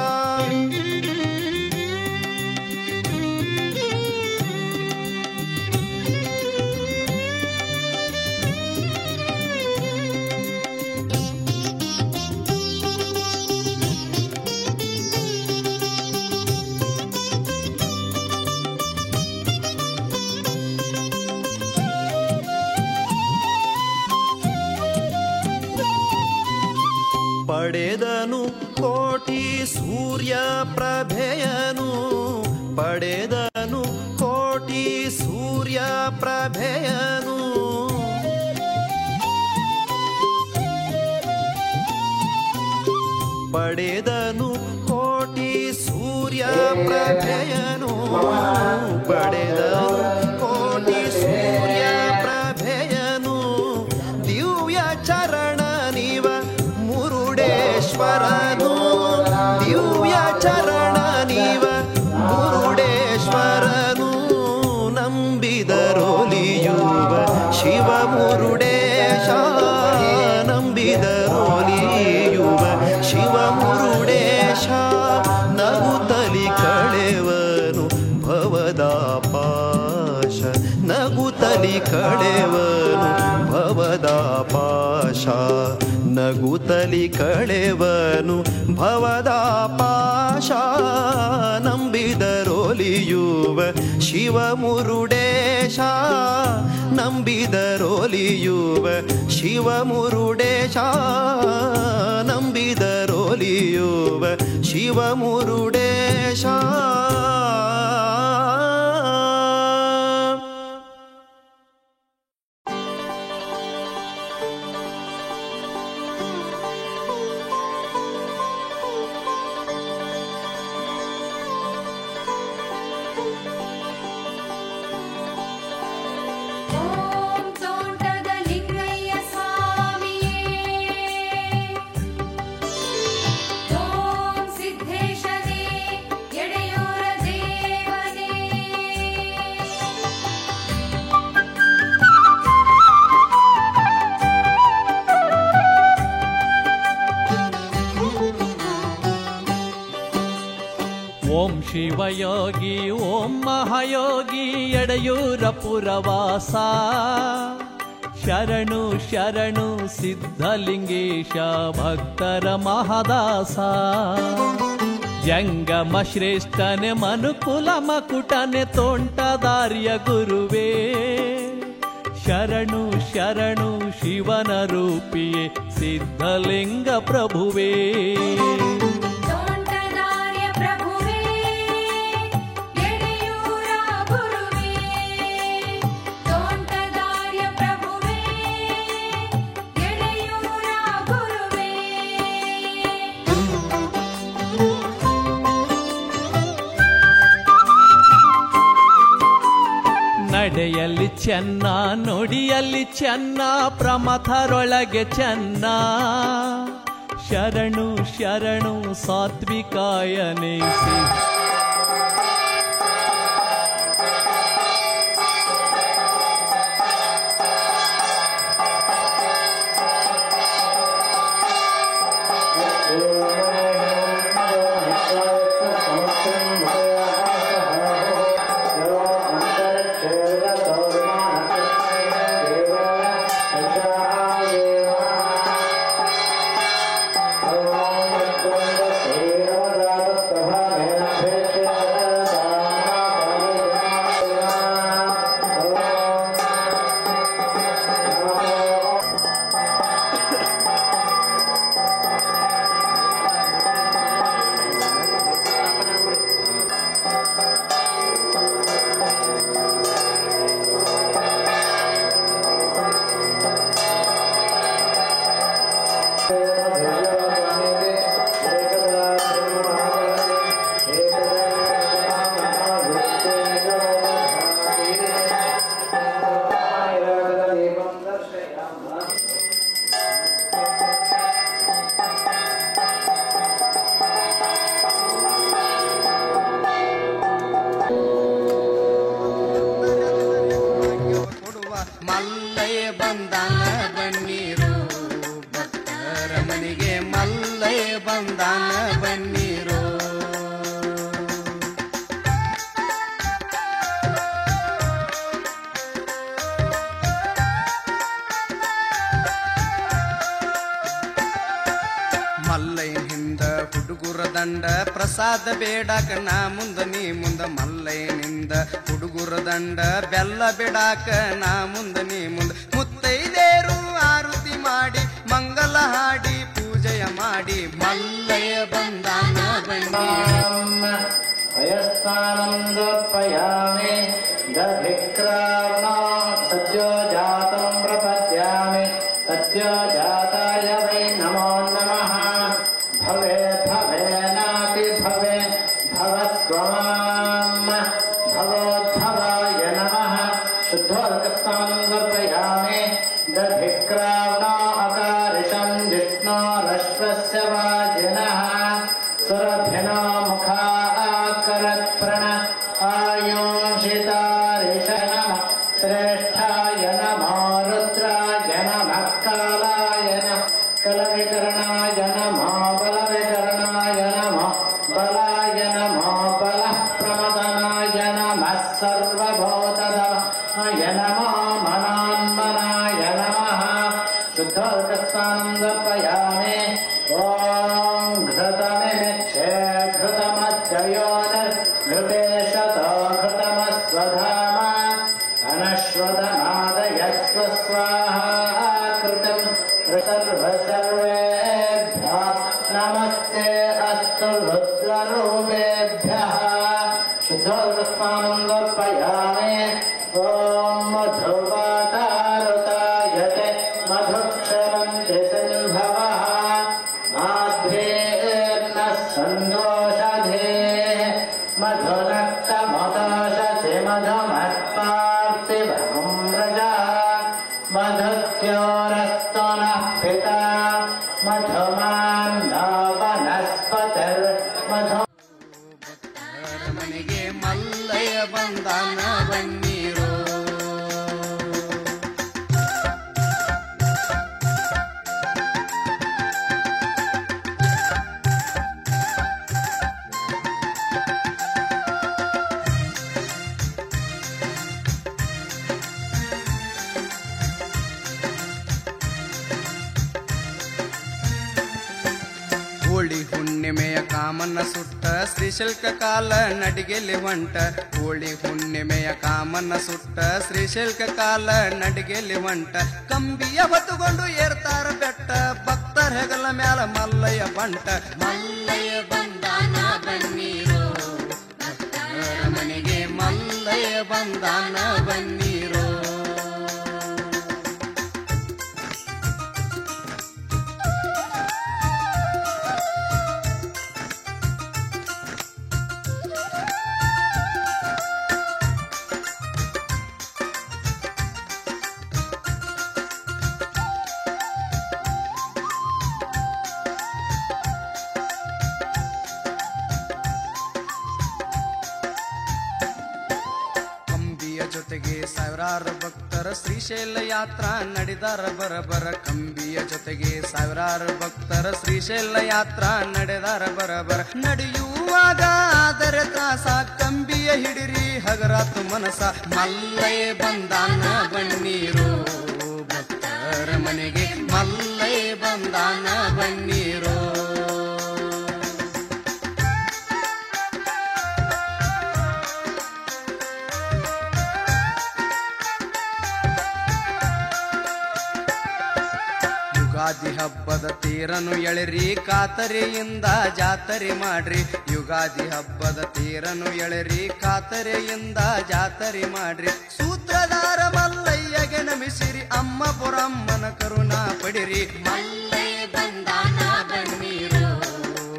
ಪಡೆದನು ಕೋಟಿ ಸೂರ್ಯ ಪ್ರಭೆಯನು ಪಡೆದನು ಕೋಟಿ ಸೂರ್ಯ ಪ್ರಭೆಯನು ಪಡೆದನು ಕೋಟಿ ಸೂರ್ಯ ಪ್ರಭೆಯನು ಪಡೆದನು ಕೋಟಿ ಸೂರ್ಯ ಪ್ರಭೆಯನು ದಿವ್ಯ ಚರಣ ನಿವ ಮುರುಡೇಶ್ವರನು ದಿವ್ಯ ಚರಣ ನಿವ ಮುರುಡೇಶ್ವರನು ನಂಬಿದರೊಲಿಯುವ ಶಿವ ಮುರುಡೇಶ ನಂಬಿದರೊಲಿಯುವ ಶಿವ ಮುರುಡೇಶ ನಗುತ್ತಲಿ ಕಳೆವನು ಭವದಾಪಾಶ ನಗುತ್ತಲಿ ಕಳೆವನು ಭವದಾಪಾಶ ನಗುತ್ತಲಿ ಕಳೆವನು ಭವದಾಪಾಶ ನಂಬಿದರೊಲಿಯುವ ಶಿವ ಮುರುಡೇಶ ನಂಬಿದರೊಲಿಯುವ ಶಿವ ಮುರುಡೇಶ ನಂಬಿದರೊಲಿಯುವ ಶಿವ ಮುರುಡೇಶ ಓಂ ಶಿವಯೋಗಿ ಓಂ ಮಹಾಯೋಗಿ ಎಡೆಯೂರ ಪುರವಾಸ ಶರಣು ಶರಣು ಸಿದ್ಧಲಿಂಗೇಶ ಭಕ್ತರ ಮಹದಾಸ ಜಂಗಮ ಶ್ರೇಷ್ಠನೆ ಮನುಕುಲ ಮಕುಟನೆ ತೋಂಟದಾರ್ಯ ಗುರುವೇ ಶರಣು ಶರಣು ಶಿವನ ರೂಪಿಯೇ ಸಿದ್ಧಲಿಂಗ ಪ್ರಭುವೇ ನಡೆಯಲ್ಲಿ ಚೆನ್ನ ನುಡಿಯಲ್ಲಿ ಚೆನ್ನ ಪ್ರಮಥರೊಳಗೆ ಚೆನ್ನ ಶರಣು ಶರಣು ಸಾತ್ವಿಕಾಯನೇ ಮಲ್ಲಯ್ಯ ಬಂದಾನ ಬನ್ನೀರು ಭಕ್ತರ ಮನೆಗೆ ಮಲ್ಲಯ್ಯ ಬಂದಾನ ಬನ್ನೀರು ಮಲ್ಲಯ್ಯನಿಂದ ಹುಡುಗುರ ದಂಡ ಪ್ರಸಾದ ಬೇಡಾಕ ನಾ ಮುಂದ ನೀ ಮುಂದ ಮಲ್ಲಯ್ಯನಿಂದ ಹುಡುಗುರ ದಂಡ ಬೆಲ್ಲ ಬೇಡಾಕ ನಾ ಮುಂದ ನೀ ಮುಂದ ಮುತ್ತೈದೇರು ಆರತಿ ಮಾಡಿ ಮಂಗಲ ಹಾಡಿ ಪೂಜೆಯ ಮಾಡಿ ಮಲ್ಲಯ್ಯ ಬಂದಾನ ಬನ್ನಿ ಅಯಸ್ತಾನಂದೋಪಯಾಮಿ ದಧಿಕ್ರಾವಣ ಸದ್ಯೋ ಜಾತಂ ಪ್ರಪದ್ಯಾಮಿ ಸದ್ಯೋ ಜಾತಾಯ ವೈ ನಮೋ ನಮಃ ಭವೆ ಭವೇನಾತಿ ಭವೆ ಭವಸ್ವಮಾಂ ಭವೋದ್ಭವಾಯ ನಮಃ ಶುದ್ಧೋರ್ಕಸ್ತಾನಂದೋಪಯಾಮಿ ದಧಿಕ್ರಾವಣ ಅಕಾರಿಷಂ ಜಿಷ್ಣೋರಶ್ವಸ್ಯ ವಾಜಿನಃ ಸುರಭಿನೋ ಮುಖಾಕರತ್ಪ್ರಣ ಆಯುಷಿತಾರಿಷ ನಮಃ ಶ್ರೇಷ್ಠಾಯ ನಮೋ ರುದ್ರಾಯ ನಮಃ ಕಾಲಾಯ ನಮಃ ಕಲವಿಕರಣಾಯ ನಮೋ ಬಲವಿಕರಣಾಯ ನಮೋ ಬಲಾಯ ನಮೋ ಬಲಃ ಪ್ರಮದನಾಯ ನಮಃ ಸರ್ವಭೂತದಯ ನಮೋ ಮನಾನ್ಮನಾಯ ನಮಃ ಶುದ್ಧೋರ್ಕಸ್ತಾನಂದರ್ಪಯಾಮಿ ಓಂ ಘೃತಮಿಮಿಕ್ಷೇ ಘೃತಮಜ್ಜಯೋನಿರ್ಘೃತೇಶತೋ ಘೃತಮಸ್ವಧಾಮ ಅನಶ್ವತನಾದಯಸ್ವ ಸ್ವಾಹಾ ಕೃತಂ ಸರ್ವೇಭ್ಯೋ ನಮಸ್ತೆ ಅಸ್ತು ರುದ್ರರೂಪೇಭ್ಯಃ ಶುದ್ಧೋರ್ಕಸ್ತಾನಂದರ್ಪಯಾಮಿ ಓಂ ಮಧುಪಾತಾರುತಾಯತೆ ಮಧುಕ್ಷರಂತಿ ಸಿಂಧವಃ ಮಾಧ್ವೇರ್ನ ಸಂದೋಷಧೇ ಮಧುನಕ್ತಮತೋಷಧಿ ಮಧುಮತ್ಪಾರ್ಥಿವಂ ರಜಾ ಮಧುತ್ಯೋರಸ್ತು ನಃ ಪಿತಾ ಮಧುಮಾನ್ನೋ ವನಸ್ಪತಿರ್ ಮಧು ಮನೆಗೆ ಮಲ್ಲಯ್ಯ ಬಂದಾನ ಬನ್ನೀರು ಹೋಳಿ ಹುಣ್ಣಿಮೆಯ ಕಾಮನ ಸುಟ್ಟ ಶ್ರೀಶೈಲ್ಕ ಕಾಲ ನಡಿಗೆಲಿ ಹೊಂಟ ಹೋಳಿ ಹುಣ್ಣಿಮೆಯ ಕಾಮನ ಸುಟ್ಟ ಶ್ರೀಶೈಲ್ಕ ಕಾಲ ನಡಿಗೆಲಿ ಹೊಂಟ ಕಂಬಿಯ ಹೊತ್ತುಕೊಂಡು ಏರ್ತಾರ ಬೆಟ್ಟ ಭಕ್ತರ ಹೆಗಲ ಮ್ಯಾಲ ಮಲ್ಲಯ್ಯ ಬಂಟ ಮಲ್ಲಯ್ಯ ಬಂದಾನ ಬನ್ನೀರು ಭಕ್ತರ ಮನೆಗೆ ಮಲ್ಲಯ್ಯ ಬಂದಾನ ಬನ್ನೀರು ಜೊತೆಗೆ ಸಾವಿರಾರು ಭಕ್ತರ ಶ್ರೀಶೈಲ ಯಾತ್ರಾ ನಡೆದಾರ ಬರಬರ ಕಂಬಿಯ ಜೊತೆಗೆ ಸಾವಿರಾರು ಭಕ್ತರ ಶ್ರೀಶೈಲ ಯಾತ್ರಾ ನಡೆದಾರ ಬರಬರ ನಡೆಯುವಾಗ ಆದರೆ ತ್ರಾಸ ಕಂಬಿಯ ಹಿಡಿರಿ ಹಗರಾತು ಮನಸ ಮಲ್ಲಯ್ಯ ಬಂದಾನ ಬನ್ನೀರು ಭಕ್ತರ ಮನೆಗೆ ಮಲ್ಲಯ್ಯ ಬಂದಾನ ಬನ್ನೀರು ಯುಗಾದಿ ಹಬ್ಬದ ತೀರನು ಎಳೆರಿ ಕಾತರೆಯಿಂದ ಜಾತರೆ ಮಾಡ್ರಿ ಯುಗಾದಿ ಹಬ್ಬದ ತೀರನು ಎಳೆರಿ ಕಾತರೆಯಿಂದ ಜಾತರೆ ಮಾಡ್ರಿ ಸೂತ್ರಧಾರ ಮಲ್ಲಯ್ಯಗೆ ನಮಿಸಿರಿ ಅಮ್ಮ ಪುರಮ್ಮನ ಕರುಣಾ ಪಡಿರಿ ಮಲ್ಲಯ್ಯ ಬಂದಾನ ಬನ್ನೀರು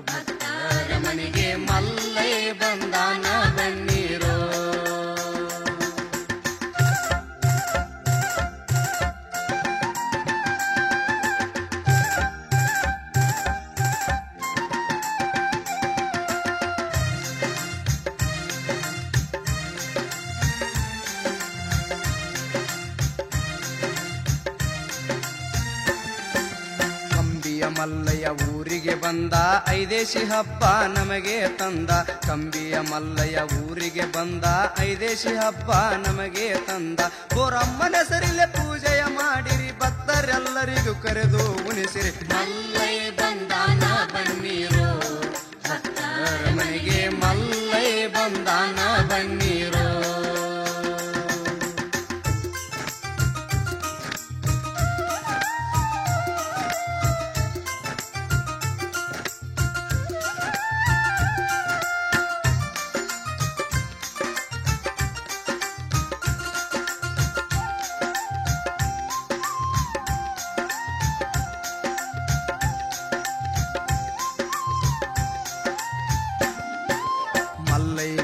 ಭಕ್ತರ ಮನೆಗೆ ಮಲ್ಲಯ್ಯ ಬಂದಾನ ಬನ್ನೀರು ಮಲ್ಲಯ್ಯ ಊರಿಗೆ ಬಂದ ಐದೇಶಿ ಹಬ್ಬ ನಮಗೆ ತಂದ ಕಂಬಿಯ ಮಲ್ಲಯ್ಯ ಊರಿಗೆ ಬಂದ ಐದೇಶಿ ಹಬ್ಬ ನಮಗೆ ತಂದ ಬೋರಮ್ಮನ ಹೆಸರಿಲೆ ಪೂಜೆಯ ಮಾಡಿರಿ ಭಕ್ತರೆಲ್ಲರಿಗೂ ಕರೆದು ಉಣಿಸಿರಿ ಮಲ್ಲಯ್ಯ ಬಂದಾನ ಬನ್ನಿರೋ ಭಕ್ತರ ಮನೆಗೆ ಮಲ್ಲಯ್ಯ ಬಂದಾನ ಬನ್ನಿರೋ.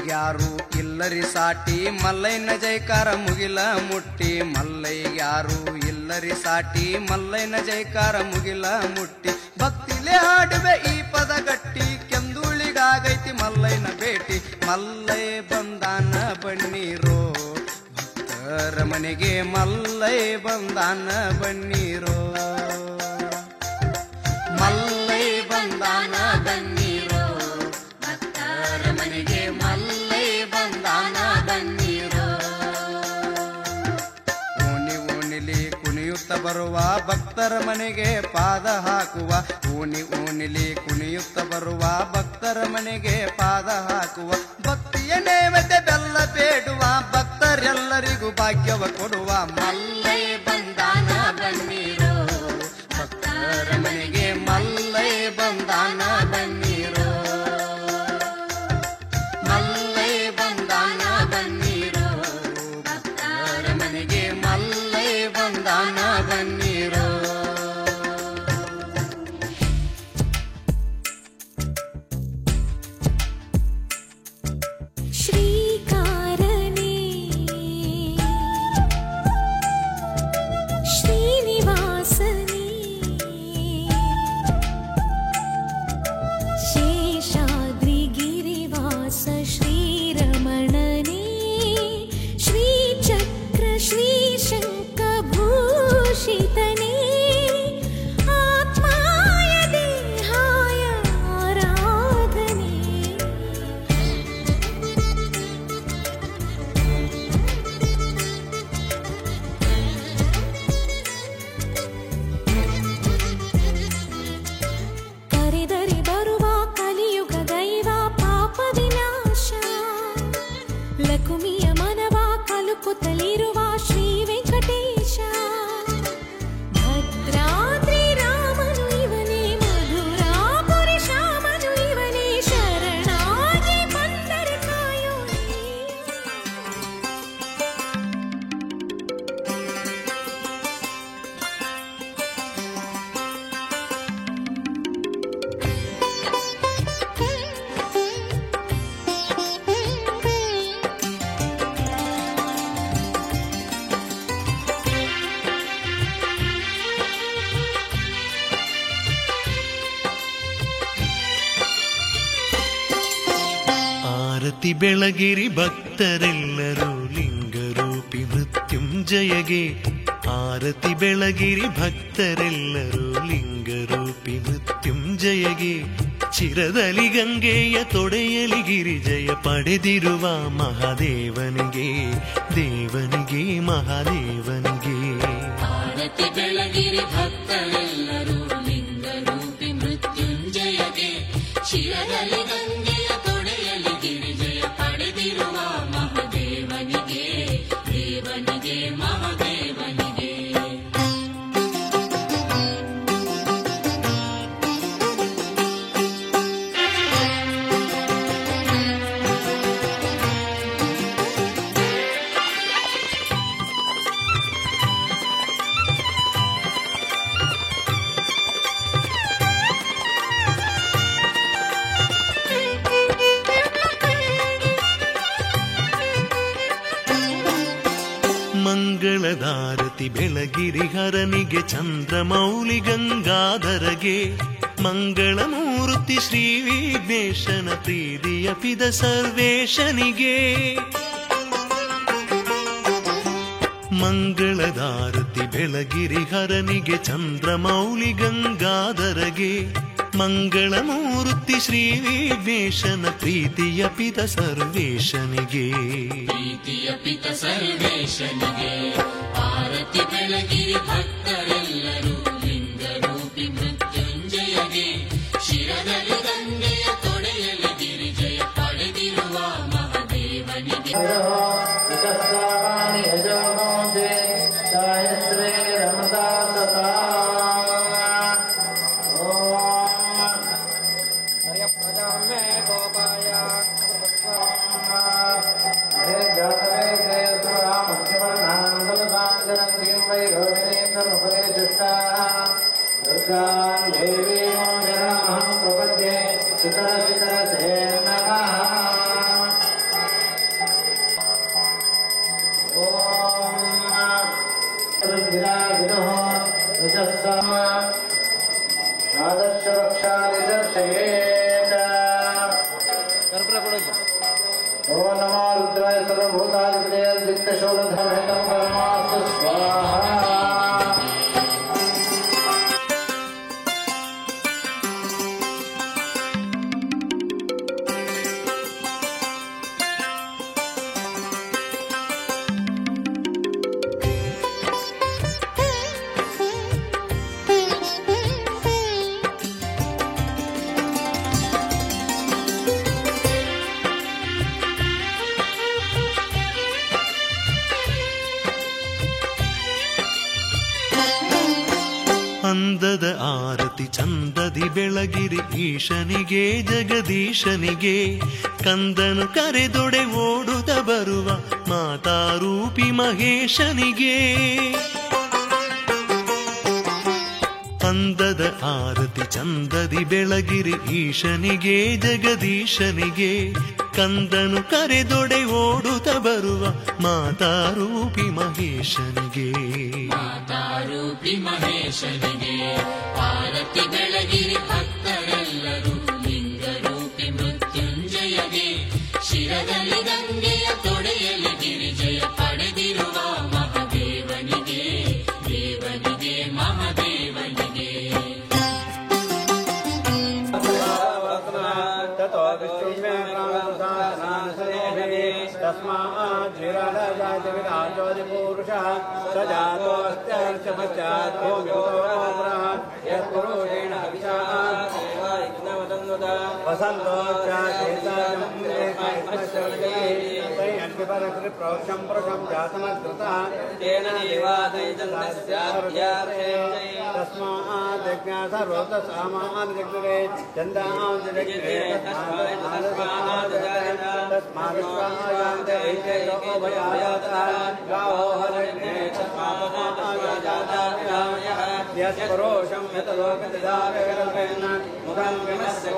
ಯಾರು ಇಲ್ಲರಿ ಸಾಟಿ ಮಲ್ಲಯ್ಯನ ಜೈಕಾರ ಮುಗಿಲ ಮುಟ್ಟಿ ಮಲ್ಲಯ್ಯಾರು ಇಲ್ಲರಿ ಸಾಟಿ ಮಲ್ಲಯ್ಯನ ಜೈಕಾರ ಮುಗಿಲ ಮುಟ್ಟಿ ಭಕ್ತಿಲೆ ಹಾಡುವೆ ಈ ಪದ ಗಟ್ಟಿ ಕೆಂದುಳಿಗಾಗೈತಿ ಮಲ್ಲಯ್ಯನ ಭೇಟಿ ಮಲ್ಲಯ್ಯ ಬಂದಾನ ಬನ್ನಿರೋ ಭಕ್ತರ ಮನೆಗೆ ಮಲ್ಲಯ್ಯ ಬಂದಾನ ಬನ್ನಿರೋ ಮಲ್ಲಯ್ಯ ಬಂದಾನ ಬನ್ನಿರೋ ಭಕ್ತರ ಮನೆಗೆ ಮಲ್ಲಯ್ಯ ಬಂದಾನ ಬನ್ನಿರೋ. ಓಣಿ ಓಣಿಲಿ ಕುಣಿಯುತ್ತ ಬರುವ ಭಕ್ತರ ಮನೆಗೆ ಪಾದ ಹಾಕುವ ಓಣಿ ಓಣಿಲಿ ಕುಣಿಯುತ್ತ ಬರುವ ಭಕ್ತರ ಮನೆಗೆ ಪಾದ ಹಾಕುವ ಭಕ್ತಿಯ ನೇಮತೆ ಬೆಲ್ಲ ಬೇಡುವ ಭಕ್ತರೆಲ್ಲರಿಗೂ ಭಾಗ್ಯವ ಕೊಡುವ ಮಲ್ಲಯ್ಯ ಬಂದಾನ ಬನ್ನಿರೋ ಭಕ್ತರ ಮನೆಗೆ ಮಲ್ಲಯ್ಯ ಬಂದಾನ ಬನ್ನಿರೋ ಮಲ್ಲಯ್ಯ ಬಂದಾನ ಬನ್ನಿರೋ ಭಕ್ತರ ಮನೆಗೆ ಮಲ್ಲಯ್ಯ ಬಂದಾನ ಬನ್ನಿರೋ. ಶ್ರೀಕಾರನೇ ಶ್ರೀನಿವಾಸನೇ ಶೇಷಾದ್ರಿಗಿರಿವಾಸ ಶ್ರೀರಮಣನೇ ಶ್ರೀಚಕ್ರ ಶ್ರೀಶಂಖಭೂಷಿತನೇ ಆತ್ಮಾಯ ದೇಹಾಯ ಆರಾಧನೆ. ಕರೆದರೆ ಬರುವ ಕಲಿಯುಗ ದೈವ ಪಾಪ ವಿನಾಶ ಲಕುಮಿಯ ಮನವ ಕಲುಕುತ್ತಲಿರುವ ಶ್ರೀ ವೆಂಕಟೇಶ ಭದ್ರಾದ್ರಿ ರಾಮನು ಇವನೇ ಮಧುರಾಪುರಿ ಶ್ಯಾಮನು ಇವನೇ ಶರಣಾಗಿ ಬಂದರೆ ಕಾಯೋ ಆರತಿ ಬೆಳಗಿರಿ ಭಕ್ತರೆಲ್ಲರೂ ಲಿಂಗರೂಪಿ ಮೃತ್ಯುಂಜಯಗೆ ಆರತಿ ಬೆಳಗಿರಿ ಭಕ್ತರೆಲ್ಲರೂ ಲಿಂಗರೂಪಿ ಮೃತ್ಯುಂಜಯಗೆ ಚಿರದಲ್ಲಿ ಗಂಗೆಯ ತೊಡೆಯಲಿ ಗಿರಿಜಯ ಪಡೆದಿರುವ ಮಹಾದೇವನಿಗೆ ದೇವನಿಗೆ ಮಹಾದೇವನಿಗೆ ಆರತಿ ಬೆಳಗಿರಿ ಭಕ್ತರೆಲ್ಲರೂ ಲಿಂಗರೂಪಿ ಮೃತ್ಯುಂಜಯಗೆ ಶಿರದಲ್ಲಿ ಗಂಗೆಯ ತೊಡೆಯಲ್ಲಿ ಗಿರಿಜಯ ಪಡೆದಿರುವ ಮಹಾದೇವನಿಗೆ ದೇವನಿಗೆ ಮಹಾದೇವನಿಗೆ. ಮಂಗಳದಾರತಿ ಬೆಳಗಿರಿ ಹರನಿಗೆ ಚಂದ್ರಮೌಳಿ ಗಂಗಾಧರಗೆ ಮಂಗಳಮೂರ್ತಿ ಶ್ರೀ ವಿಘ್ನೇಶನ ಪ್ರೀತಿಯ ಪಿದ ಸರ್ವೇಶನಿಗೆ ಮಂಗಳದಾರತಿ ಬೆಳಗಿರಿ ಹರನಿಗೆ ಚಂದ್ರಮೌಳಿ ಗಂಗಾಧರಗೆ ಮಂಗಳಮೂರ್ತಿ ಶ್ರೀ ವಿಘ್ನೇಶನ ಪ್ರೀತಿಯ ಪಿತ ಸರ್ವೇಶನಿಗೆ ಪ್ರೀತಿಯ ಪಿತ ಸರ್ವೇಶನಿಗೆ ಆರತಿ ಬೆಳಗಿರಿ ಭಕ್ತರೆಲ್ಲರೂ ಲಿಂಗರೂಪಿ ಮೃತ್ಯುಂಜಯಗೆ ಶಿರದಲ್ಲಿ ಗಂಗೆಯ ತೊಡೆಯಲ್ಲಿ ಗಿರಿಜಯ ಪಡೆದಿರುವ ಮಹಾದೇವನಿಗೆ ಓ ನಮೋ ರುದ್ರಾಯ ಸರ್ವಭೂತಾಧಿಪತಯೇ ದಿಕ್ತಶೂಲಧರಹಿತಂ ಪರಮಾಸ್ತು ಸ್ವಾಹಾ. ಅಂದದ ಆರತಿ ಚಂದದಿ ಬೆಳಗಿರಿ ಈಶನಿಗೆ ಜಗದೀಶನಿಗೆ ಕಂದನು ಕರೆದೊಡೆ ಓಡುತ್ತ ಬರುವ ಮಾತಾರೂಪಿ ಮಹೇಶನಿಗೆ ಅಂದದ ಆರತಿ ಚಂದದಿ ಬೆಳಗಿರಿ ಈಶನಿಗೆ ಜಗದೀಶನಿಗೆ ಕಂದನು ಕರೆದೊಡೆ ಓಡುತ್ತ ಬರುವ ಮಾತಾರೂಪಿ ಮಹೇಶನಿಗೆ ಮಾತಾರೂಪಿ ಮಹೇಶನಿಗೆ ಆರತಿ ಬೆಳಗಿರಿ ಭಕ್ತರೆಲ್ಲರೂ ಲಿಂಗರೂಪಿ ಮೃತ್ಯುಂಜಯಗೆ ಶಿರದಲ್ಲಿ ಗಂಗೆಯ ತೊಡೆಯಲ್ಲಿ ಗಿರಿಜಯ ಪಡೆದಿರುವ ಮಹಾದೇವನಿಗೆ ದೇವನಿಗೆ ಮಹಾದೇವನಿಗೆ तस्माद्विराजविराजोदिपूरुषः स जातोऽस्त्यर्चपश्चात् यत्पुरुषेण वसन्तोच्चाप्रोक्षं पुरुषं जातमद्रुतः तेन तस्मात् सर्वतसामानजग्रे चन्दाजग्रे यत्पुरुषं यतलोकदारेण मुखं विमस्य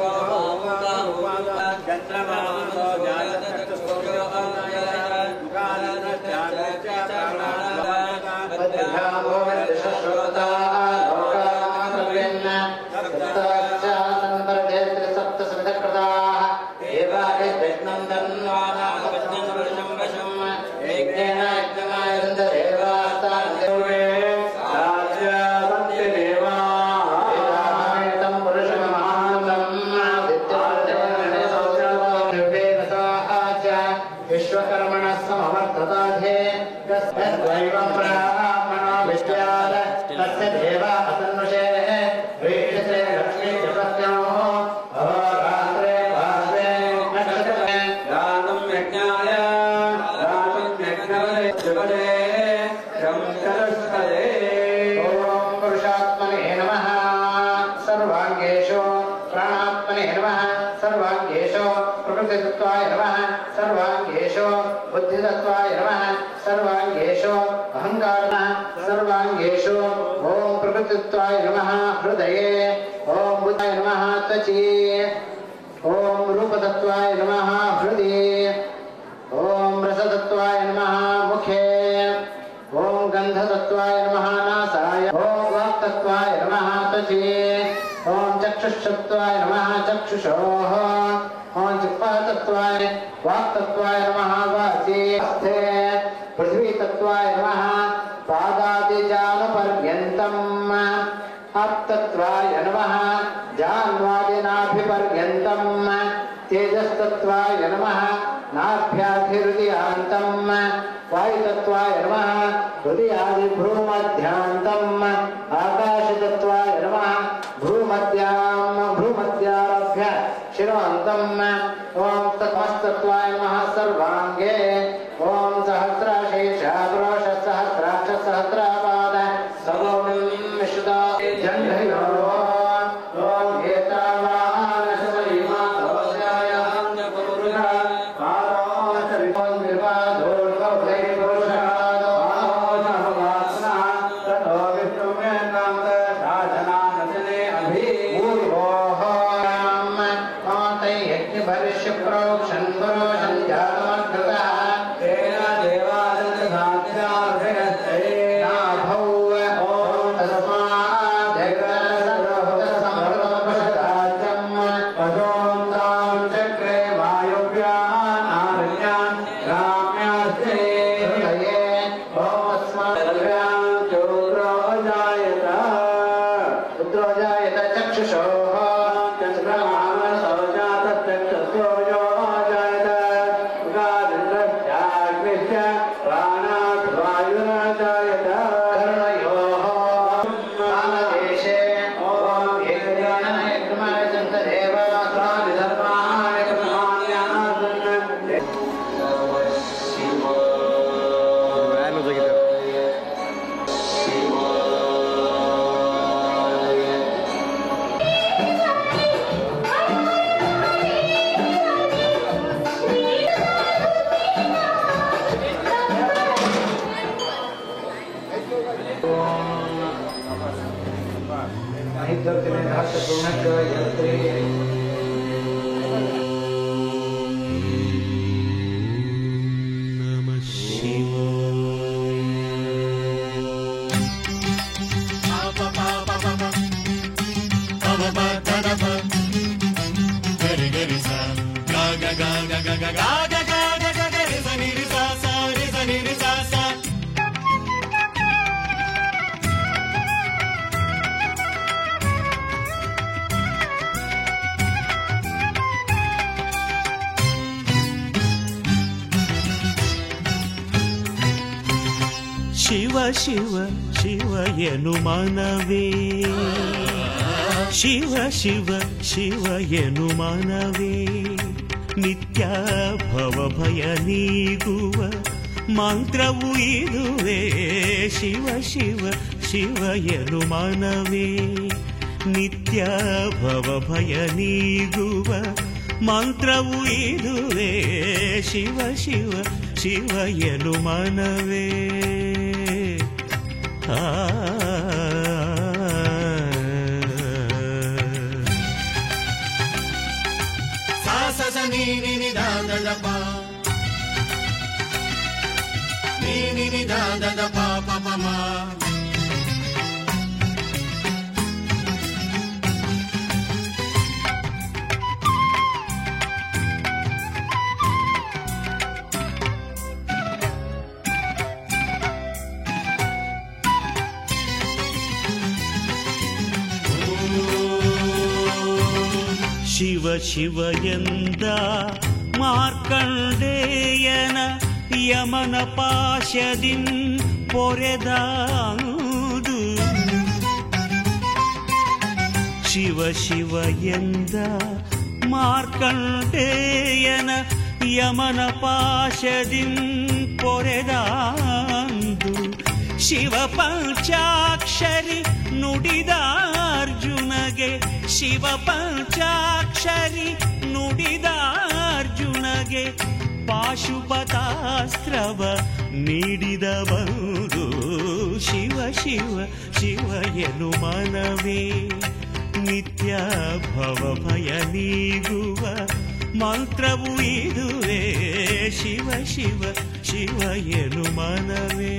चन्द्रमानो जातचक्षुषो विश्वकर्मणः समवर्तताधे तस्मैवं ब्राह्मणो विद्याल तस्य देवा असन्नुषे वीक्षते लक्ष्मी जपत्योः अहोरात्रे भास्वे नक्षत्रे दानं यज्ञाय जपते शंकरस्तरे ॐ पुरुषात्मने नमः सर्वाङ्गेषु प्राणात्मने नमः सर्वाङ्गेषु प्रकृतितत्त्वाय नमः सर्वाङ्गेषु बुद्धितत्त्वाय नमः सर्वाङ्गेषु अहङ्कारः सर्वाङ्गेषु ॐ प्रकृतितत्त्वाय नमः हृदये ॐ बुद्धाय नमः त्वचि ॐ रूपतत्त्वाय नमः हृदि ॐ रसतत्त्वाय नमः मुखे ॐ गन्धतत्त्वाय नमः नासाय ॐ वाक्तत्त्वाय नमः त्वचि ॐ चक्षुषत्वाय नमः चक्षुषोः ॐ जिह्वातत्त्वाय वाक्तत्त्वाय नमः वाचि पृथ्वीतत्त्वाय नमः नमः जान्वादिनाभिपर्यन्तम् तेजस्तत्त्वाय नमः नाभ्याधिहृदयान्तम् वायुतत्त्वाय नमः हृदयादिभ्रूमध्यान्तम् आकाशतत्त्वाय नमः भ्रूमध्यारभ्य शिरोऽन्तम् ॐ तत्मस्तत्त्वाय नमः सर्वाङ्गे ॐ सहस्राशीर्षापुरुष सहस्राक्षसहस्रापाद सर्वं विशुदा जन्मयो ॐ एतावानशमयिमा तवस्यायां पुरुषा पारोच विपन् विवादोर्गौरै पुरुषादो आनोषभवात्मना ततो विष्णुमेनां साधनानसने अभि पूर्वोः मातै यज्ञभविष्य प्रोक्षन् पुरोषन् जातमग्रतः तेन देवादन्तसाध्याभ्यस्ते नाभौ ॐ तस्माद्धैर्यसर्वभूतसम्भ्रमपशदाज्यम् पशों तां चक्रे वायुव्यान् आरण्यान् ग्राम्यास्ते हृदये ॐ तस्माद्द्रव्यान् चोरो जायत चक्षुषोः चन्द्रमानसो जातश्चक्षुषो यो जायत उगादिन्द्रश्चाग्निश्च प्राणात् वायुना जायत कर्णयोः कालदेशे ॐ एकदेन एकमयजन्तदेव स्वादिधर्माः नमः ಶಿವ ಶಿವ ಶಿವ ಎನು ಮನವೇ ಶಿವ ಶಿವ ಶಿವ ಎನು ಮನವೇ ನಿತ್ಯ ಭವ ಭಯ ನೀಗುವ ಮಂತ್ರವು ಇದುವೇ ಶಿವ ಶಿವ ಶಿವ ಎನು ಮನವೇ ನಿತ್ಯ ಭವ ಭಯ ನೀಗುವ ಮಂತ್ರವು ಇದುವೇ ಶಿವ ಶಿವ ಶಿವ ಎನು ಮನವೇ ಸಾಸ ನೀನಿ ನಿಧಾನದ ಪಾ ನೀನಿ ನಿಧಾನದ ಪಾಪ ಪಮ ಶಿವ ಶಿವ ಎಂದ ಮಾರ್ಕಂಡೇಯನ ಯಮನ ಪಾಶದಿನ್ ಪೊರೆದಾದು ಶಿವ ಶಿವ ಎಂದ ಮಾರ್ಕಂಡೇಯನ ಯಮನ ಪಾಶದಿನ್ ಪೊರೆದಾಂದು ಶಿವ ಪಂಚಾಕ್ಷರಿ ನುಡಿದಾರ್ಜುನಗೆ ಶಿವ ಪಂಚಾಕ್ಷರಿ ನುಡಿದಾರ್ಜುನಗೆ ಪಾಶುಪತಾಸ್ತ್ರವ ನೀಡಿದವರು ಶಿವ ಶಿವ ಶಿವ ಎನು ಮನವೇ ನಿತ್ಯ ಭವ ಭಯ ನೀಗುವ ಮಂತ್ರವು ಇದುವೇ ಶಿವ ಶಿವ ಶಿವ ಎನು ಮನವೇ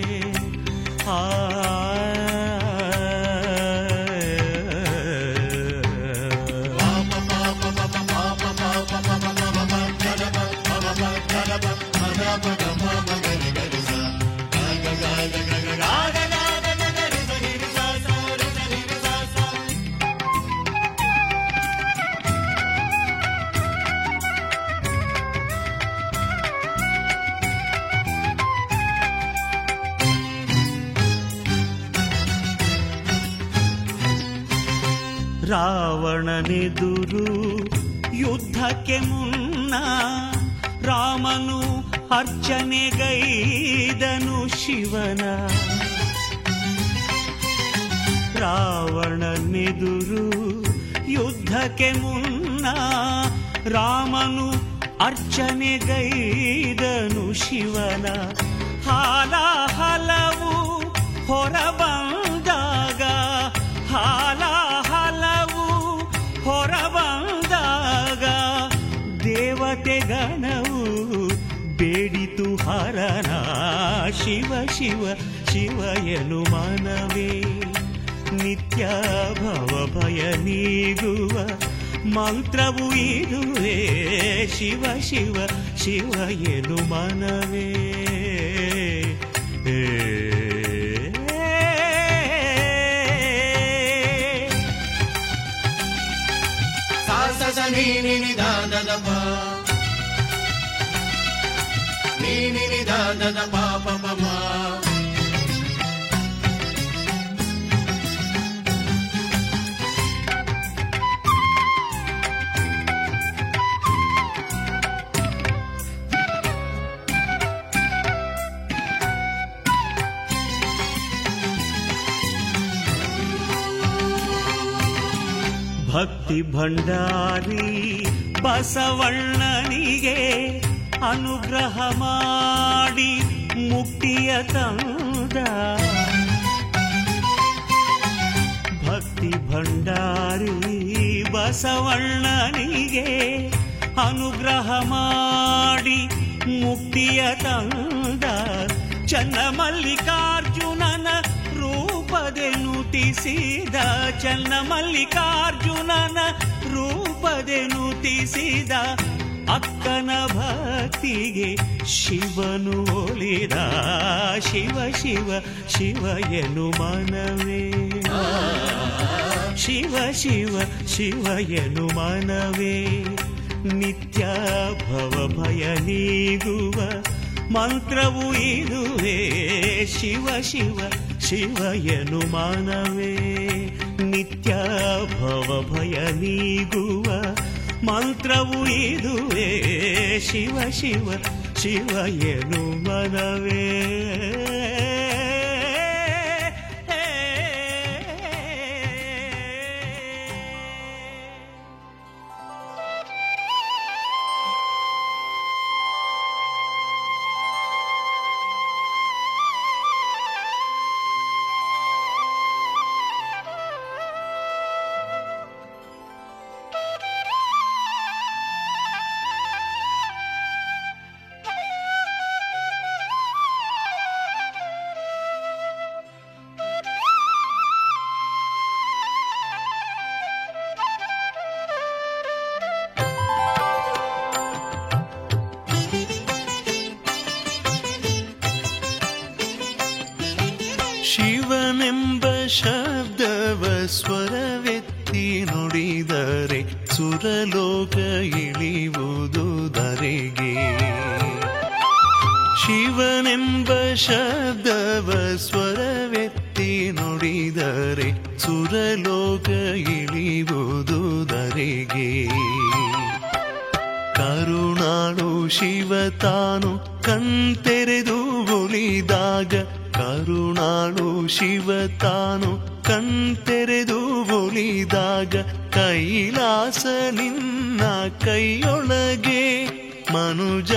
ರಾವಣನೆದುರು ಯುದ್ಧಕ್ಕೆ ಮುನ್ನ ರಾಮನು ಅರ್ಚನೆಗೈದನು ಶಿವನ. ರಾವಣನೆದುರು ಯುದ್ಧಕ್ಕೆ ಮುನ್ನ ರಾಮನು ಅರ್ಚನೆಗೈದನು ಶಿವನ. ಹಾಲಾಹಲವು ಹೊರಬಂದಾಗ ಹಾಲಾಹಲವು ಹೊರಬಂದಾಗ ದೇವತೆ ಗಣವು ಬೇಡಿತು ಹರನ. ಶಿವ ಶಿವ ಶಿವ ಎನು ಮನವೇ ನಿತ್ಯ ಭವ ಭಯ ನೀಗುವ ಮಂತ್ರವು ಇದುವೇ. ಶಿವ ಶಿವ ಶಿವ ಎನು ಮನವೇ. ನಿ ನಿ ನಿ ದ ದ ದ ಪ ನಿ ನಿ ನಿ ದ ದ ದ ಪ ಪ ಪ ಮ. ಭಕ್ತಿ ಭಂಡಾರಿ ಬಸವಣ್ಣನಿಗೆ ಅನುಗ್ರಹ ಮಾಡಿ ಮುಕ್ತಿಯ ತಂದ. ಭಕ್ತಿ ಭಂಡಾರಿ ಬಸವಣ್ಣನಿಗೆ ಅನುಗ್ರಹ ಮಾಡಿ ಮುಕ್ತಿಯ ತಂದ. ಚನ್ನಮಲ್ಲಿಕಾರ್ಜುನನ ರೂಪದೆನುತಿಸಿದ. ಚನ್ನಮಲ್ಲಿಕಾರ್ಜುನನ ರೂಪದೆನುತಿಸಿದ. ಅಕ್ಕನ ಭಕ್ತಿಗೆ ಶಿವನು ಒಲಿದ. ಶಿವ ಶಿವ ಶಿವ ಎನು ಮನವೇ. ಶಿವ ಶಿವ ಶಿವ ಎನು ಮನವೇ ನಿತ್ಯ ಭವ ಭಯ ನೀಗುವ ಮಂತ್ರವು ಇದುವೇ. ಶಿವ ಶಿವ ಶಿವ ಎನು ಮನವೇ ನಿತ್ಯ ಭವ ಭಯ ನೀಗುವ ಮಂತ್ರವು ಇದುವೇ. ಶಿವ ಶಿವ ಶಿವ ಎನು ಮನವೇ. ಶಿವನೆಂಬ ಶಬ್ದವ ಸ್ವರವೆತ್ತಿ ನುಡಿದರೆ ಸುರಲೋಕ ಇಳಿಯುವುದು ಧರೆಗೆ. ಶಿವನೆಂಬ ಶಬ್ದವ ಸ್ವರವೆತ್ತಿ ನುಡಿದರೆ ಸುರಲೋಕ ಇಳಿಯುವುದು ಧರೆಗೆ. ಕರುಣಾಳು ಶಿವ ತಾನು ಕಣ್ತೆರೆದು ಒಲಿದಾಗ. ಕರುಣಾಳು ಶಿವ ತಾನು ಕಣ್ತೆರೆದು ಒಲಿದಾಗ. ಕೈಲಾಸ ನಿನ್ನ ಕೈಯೊಳಗೆ ಮನುಜ.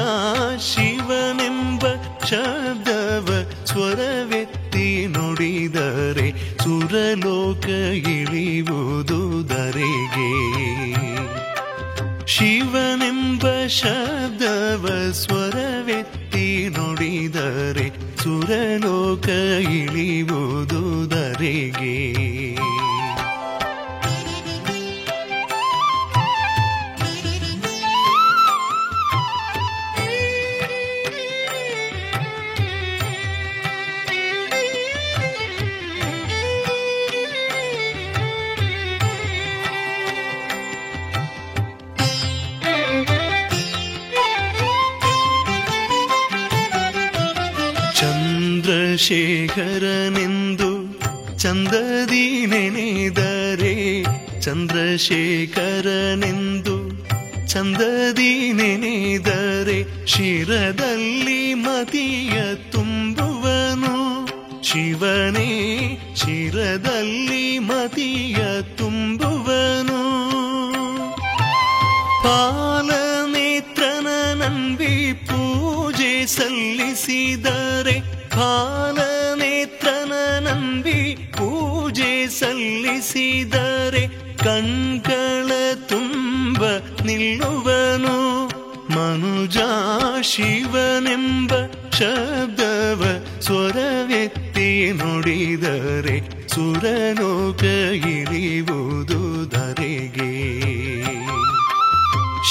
ಶಿವನೆಂಬ ಶಬ್ದವ ಸ್ವರವೆತ್ತಿ ನುಡಿದರೆ ಸುರಲೋಕ ಇಳಿಯುವುದು ಧರೆಗೆ. ಶಿವನೆಂಬ ಶಬ್ದವ ಸ್ವರವೆತ್ತಿ ನುಡಿದರೆ ಸುರಲೋಕ ಇಳಿಯುವುದು ಧರೆಗೆ. ಚಂದ್ರಶೇಖರನೆಂದು ಚಂದದಿ ನೆನೆದರೆ ಚಂದ್ರಶೇಖರನೆಂದು ಚಂದದಿ ನೆನೆದರೆ ಶಿರದಲ್ಲಿ ಮತಿಯ ತುಂಬುವನು. ಶಿವನೇ ಶಿರದಲ್ಲಿ ಮತಿಯ ತುಂಬುವನು. ಪಾಲನೇತ್ರನ ನಂಬಿ ಪೂಜೆ ಸಲ್ಲಿಸಿದರೆ, ಪಾಲನೇತ್ರನ ನಂಬಿ ಪೂಜೆ ಸಲ್ಲಿಸಿದರೆ ಕಣ್ಗಳ ತುಂಬ ನಿಲ್ಲುವನು. ಮನುಜ ಶಿವನೆಂಬ ಶಬ್ದವ ಸ್ವರವೆತ್ತಿ ನುಡಿದರೆ ಸುರಲೋಕ ಇಳಿಯುವುದು ಧರೆಗೆ.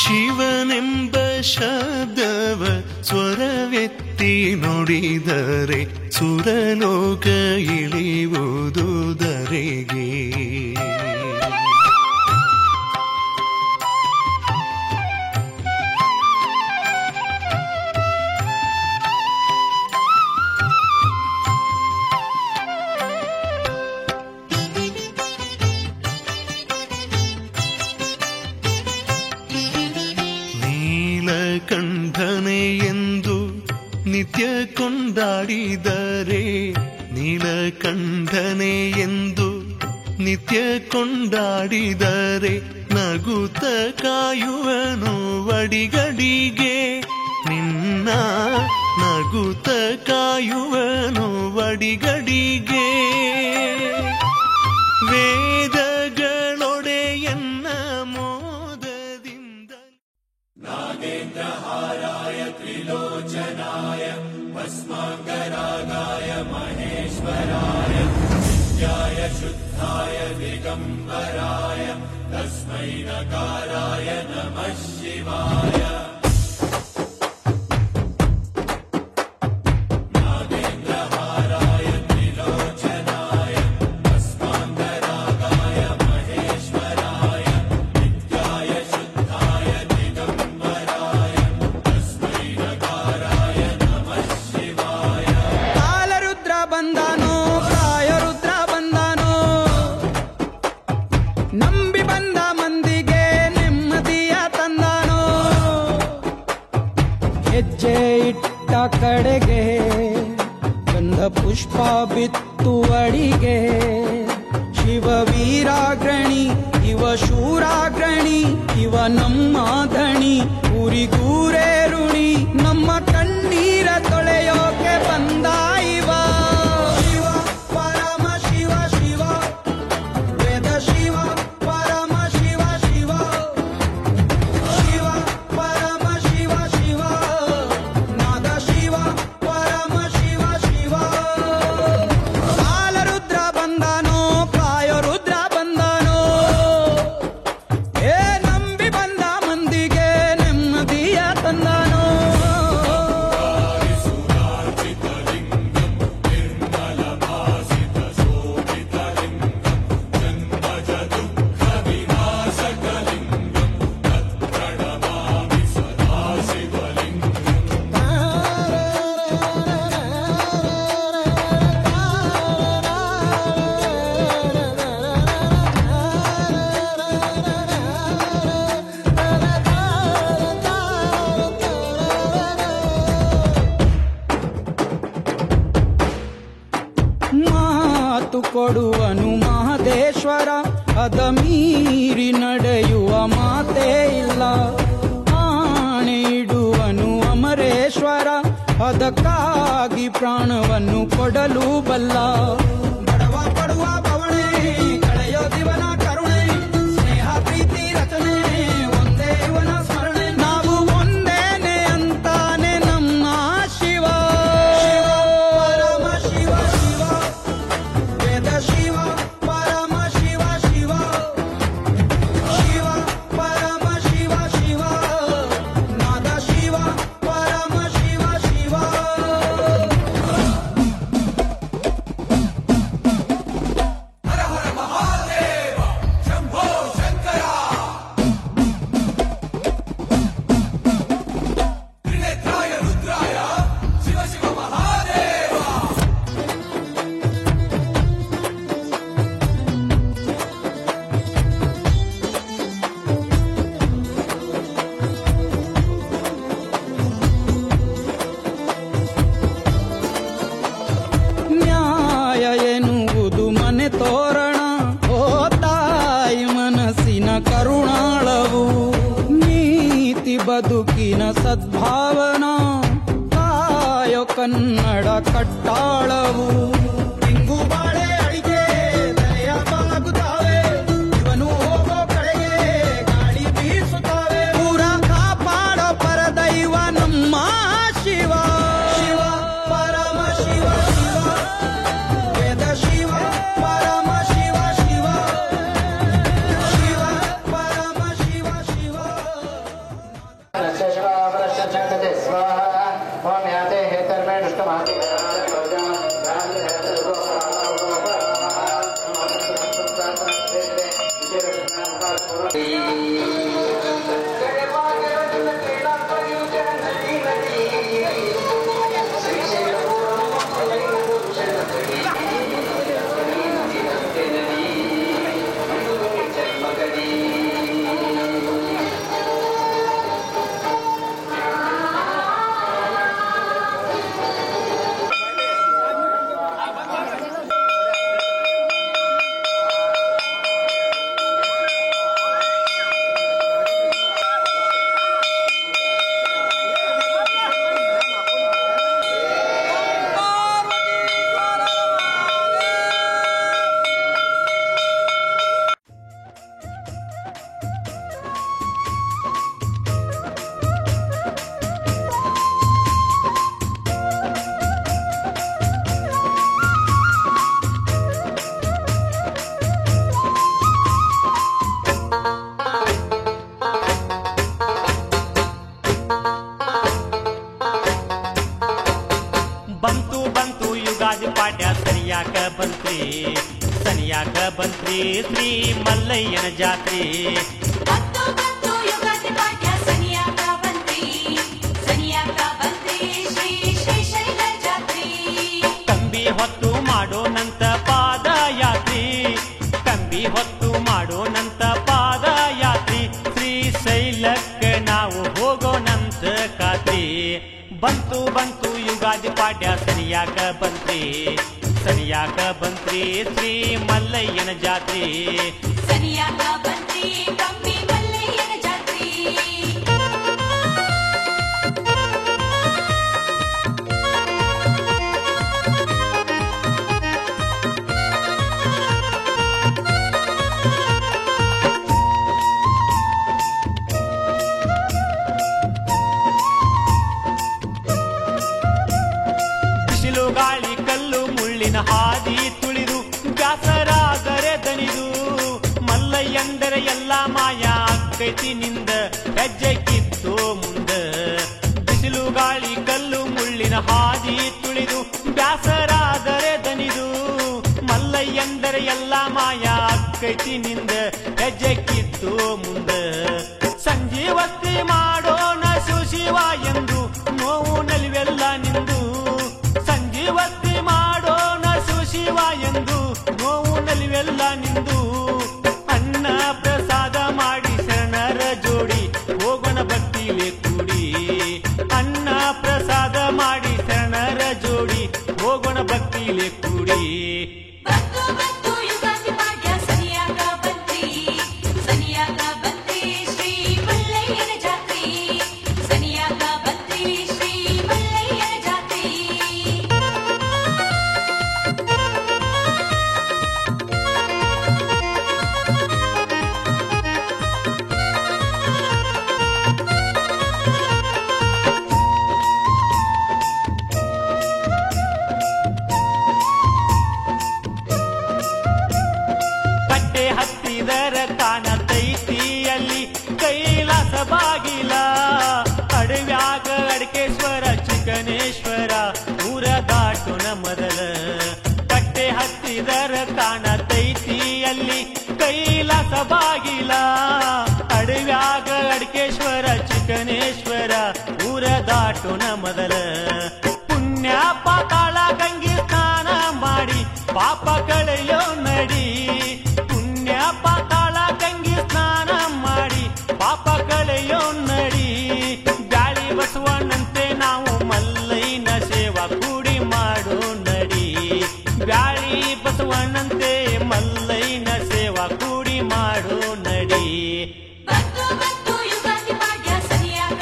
ಶಿವನೆಂಬ ಶಬ್ದವ ಸ್ವರವೆತ್ತಿ ನುಡಿದರೆ ಸುರಲೋಕ ಇಳಿಯುವುದು ಧರೆಗೆ. ನೀಲಕಂಠನೆ ಎಂದು ನಿತ್ಯ ಕೊಂಡಾಡಿದರೆ, ನೀಲಕಂಠನೆ ಎಂದು ನಿತ್ಯ ಕೊಂಡಾಡಿದರೆ ನಗುತ್ತ ಕಾಯುವನು ವಡಿಗಡಿಗೆ. ನಿನ್ನ ನಗುತ್ತ ಕಾಯುವನು ವಡಿಗಡಿಗೆ. ವೇದಗಳೊಡೆಯನ್ನ ಮೋದದಿಂದ ನಾಗೇಂದ್ರಹಾರಾಯ ತ್ರಿಲೋಚನಾಯ ಭಸ್ಮಾಂಗರಾಗಾಯ ಮಹೇಶ್ವರಾಯ ನಿತ್ಯಾಯ ಶುದ್ಧಾಯ ದಿಗಂಬರಾಯ ತಸ್ಮೈ ನಕಾರಾಯ ನಮಃ ಶಿವಾಯ. ಹೆಜ್ಜೆ ಇಟ್ಟ ಕಡೆಗೆ ಗಂಧ ಪುಷ್ಪ ಬಿತ್ತುವಡಿಗೆ. ಶಿವ ವೀರಾಗ್ರಣಿ ಇವ ಶೂರಾಗ್ರಣಿ ಇವ ನಮ್ಮ ಧಣಿ. ಊರಿಗೂರೇ ಋಣಿ ನಮ್ಮ ಕಣ್ಣೀರ ತೊಳೆಯೋಕೆ ಬಂದ ಇವ. ಶಿವ ಪರಮ ಶಿವ ಶಿವ ವೇದ ಶಿವ ಪರಮ ಶಿವ ಶಿವ. ಶಿವ ಪರಮ ಶಿವ ಶಿವ ನಾದ ಶಿವ ಪರಮ ಶಿವ ಶಿವ. ಕಾಲರುದ್ರ ಬಂದನೋ ಕಾಯ ರುದ್ರ ಬಂದನೋ. ಏ ನಂಬಿ ಬಂದ ಮಂದಿಗೆ ನೆಮ್ಮದಿಯ ತಂದನೋ. ಮಾತು ಕೊಡುವನು ಮಹದೇಶ್ವರ ಅದ ಮೀರಿ ನಡೆಯುವ ಮಾತೇ ಇಲ್ಲ. ಆಣೆ ಇಡುವನು ಅಮರೇಶ್ವರ ಅದಕ್ಕಾಗಿ ಪ್ರಾಣವನ್ನು ಕೊಡಲು ಬಲ್ಲ. ಬಡವ ಪಡುವ ಬವಣೆ ಕಳೆಯೋ ದಿವನ ಕರುಣೆ ಸ್ನೇಹ ಪ್ರೀತಿ ರಚನೆ ಒಂದೇ ಇವನ ಸ್ಮರಣೆ. ನಾವು ಒಂದೇನೆ ಅಂತಾನೆ ನಮ್ಮ ಶಿವ. ಪರಮ ಶಿವ ಶಿವ ವೇದ ಶಿವ ಪರಮ ಶಿವ ಶಿವ. ಶಿವ ಪರಮ ಶಿವ ಶಿವ ನಾದ ಶಿವ ಪರಮ ಶಿವ ಶಿವ. ಬದುಕಿನ ಸದ್ಭಾವನಾ ಕಾಯೋ ಕನ್ನಡ ಕಟ್ಟಾಳವು ಇಂಗು ಬಾಳೆ ಅಡಿಗೆ ದಯ ಬಾಗುತ್ತಾವೆ ಇವನು ಹೋಗೋ ಕಡೆಗೆ ಗಾಳಿ ಬೀಸುತ್ತಾವೆ ಪೂರ ಕಾಪಾಡೋ ಪರದೈವ ನಮ್ಮ ಶಿವ ಶಿವ ಪರಮ ಶಿವ ಶಿವ ವೇದ ಶಿವ ಪರಮ ಶಿವ ಶಿವ ಶಿವ ಪರಮ ಶಿವ ಶಿವ ಓಂ ಯಾತೆ ಹೇತರ್ಮೇ ದುಷ್ಟಮಾತಿ ಬಂತ್ರಿ ಶ್ರೀ ಮಲ್ಲಯ್ಯನ ಜಾತ್ರೆ ಕಂಬಿ ಹೊತ್ತು ಮಾಡೋನಂತ ಪಾದಯಾತ್ರಿ ಕಂಬಿ ಹೊತ್ತು ಮಾಡೋನಂತ ಪಾದಯಾತ್ರಿ ಶ್ರೀಶೈಲಕ್ಕೆ ನಾವು ಹೋಗೋನಂತ ಖಾತ್ರಿ ಬಂತು ಬಂತು ಯುಗಾದಿ ಪಾಡ್ಯ ಸರಿಯಾಕ ಬಂತ್ರಿ ಸರಿಯಾಕ ಬಂತ್ರಿ ಶ್ರೀ ಮಲ್ಲಯ್ಯನ ಜಾತ್ರೆ ಸರಿಯಾಕ ಬಂತ್ರಿ ಕಂಬಿ ಮಲ್ಲಯ್ಯನ ಜಾತ್ರೆ ಬಿಸಿಲು ಗಾಳಿ ಕಲ್ಲು ಮುಳ್ಳಿನ ಹಾದಿ ತುಳಿದು ಬ್ಯಾಸರಾದರೆ ದಣಿದು ಮಲ್ಲಯ್ಯಂದರೆ ಎಲ್ಲ ಮಾಯ ಆಕೈತಿ ನಿಂದ ಹೆಜ್ಜೆ ಕಿತ್ತು ಮುಂದ ಬಿಸಿಲು ಗಾಳಿ ಕಲ್ಲು ಮುಳ್ಳಿನ ಹಾದಿ ತುಳಿದು ಬ್ಯಾಸರಾದರೆ ದಣಿದು ಮಲ್ಲಯ್ಯಂದರೆ ಎಲ್ಲ ಮಾಯ ಆಕೈತಿ ನಿಂದ ಹೆಜ್ಜೆ ಕಿತ್ತು ಮುಂದ ಸಂಜೀವತ್ತಿ ಮಾಡೋಣ ಶಿವ ಎಂದು ನೋವು ನಲಿವೆಲ್ಲ ನಿಂದು ಸಂಜೀವತ್ತಿ ಮಾಡೋಣ ಶಿವ ಎಂದು ನೋವು ನಲಿವೆಲ್ಲ ನಿಂದು ಅನ್ನ ಪ್ರಸಾದ ಮಾಡಿ ಶರಣರ ಜೋಡಿ ಹೋಗೋಣ ಭಕ್ತಿಲೆ ಕೂಡಿ ಅನ್ನ ಪ್ರಸಾದ ಮಾಡಿ ಶರಣರ ಜೋಡಿ ಹೋಗೋಣ ಭಕ್ತಿಲೆ ಕೂಡಿ ಬಾಗಿಲ ಅಡವ್ಯಾಗ ಅಡಕೇಶ್ವರ ಚಿಕ್ಕನೇಶ್ವರ ಊರ ದಾಟುನ ಮೊದಲ ಕಟ್ಟೆ ಹತ್ತಿದರ ಕಾಣತೈತಿ ಅಲ್ಲಿ ಕೈಲಾಸ ಬಾಗಿಲ ಅಡವ್ಯಾಗ ಅಡಕೇಶ್ವರ ಚಿಕ್ಕನೇಶ್ವರ ಊರ ದಾಟುನ ಮೊದಲ ಪುಣ್ಯ ಪಾತಾಳ ಗಂಗೆ ಸ್ನಾನ ಮಾಡಿ ಪಾಪ ಕಳೆಯೋ ನಡಿ ಪುಣ್ಯ ಪಾತಾಳ ಗಂಗೆ ಸ್ನಾನ ಮಾಡಿ ಪಾಪ ಕಳೆಯೋ ನಡಿ ಗಾಳಿ ಬಸವಣ್ಣಂತೆ ನಾವು ಮಲ್ಲಯ್ಯನ ಸೇವಾ ಕೂಡಿ ಮಾಡೋ ನಡಿ ಗಾಳಿ ಬಸವಣ್ಣಂತೆ ಮಲ್ಲಯ್ಯನ ಸೇವಾ ಕೂಡಿ ಮಾಡೋ ನಡಿ ಯುಗಾದಿ ಪಾಡ್ಯ ಸರಿಯಾಗ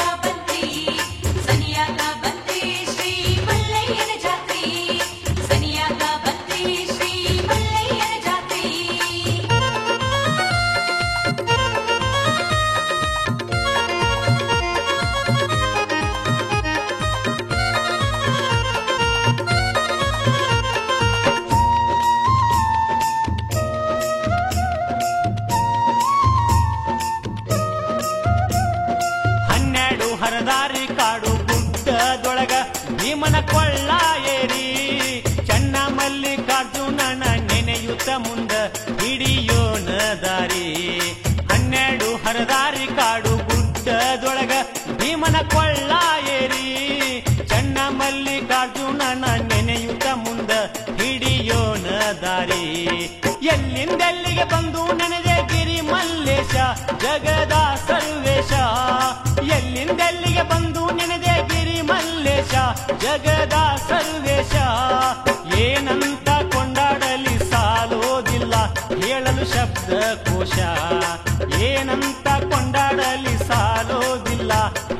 ಕಾಡು ಗುಡ್ಡದೊಳಗ ಭೀಮನ ಕೊಳ್ಳ ಏರಿ ಚನ್ನ ಮಲ್ಲಿಕಾರ್ಜುನನ ನೆನೆಯುತ್ತ ಮುಂದ ಹಿಡಿಯೋನ ದಾರಿ 12 ಹರದಾರಿ ಕಾಡು ಗುಡ್ಡದೊಳಗ ಭೀಮನ ಕೊಳ್ಳ ಏರಿ ಚನ್ನ ಮಲ್ಲಿಕಾರ್ಜುನನ ನೆನೆಯುತ್ತ ಮುಂದ ಹಿಡಿಯೋನ ದಾರಿ ಎಲ್ಲಿಂದೆಲ್ಲಿಗೆ ಬಂದು ನೆನೆದೆ ಗಿರಿ ಮಲ್ಲೇಶ ಜಗದ ಸರ್ವೇಶ ಎಲ್ಲಿಂದೆಲ್ಲಿಗೆ ಬಂದು ನೆನೆದೆ ಗಿರಿ ಮಲ್ಲೇಶ ಜಗದ ಸರ್ವೇಶ ಏನಂತ ಕೊಂಡಾಡಲಿ ಸಾಲೋದಿಲ್ಲ ಹೇಳಲು ಶಬ್ದಕೋಶ ಏನಂತ ಕೊಂಡಾಡಲಿ ಸಾಲೋದಿಲ್ಲ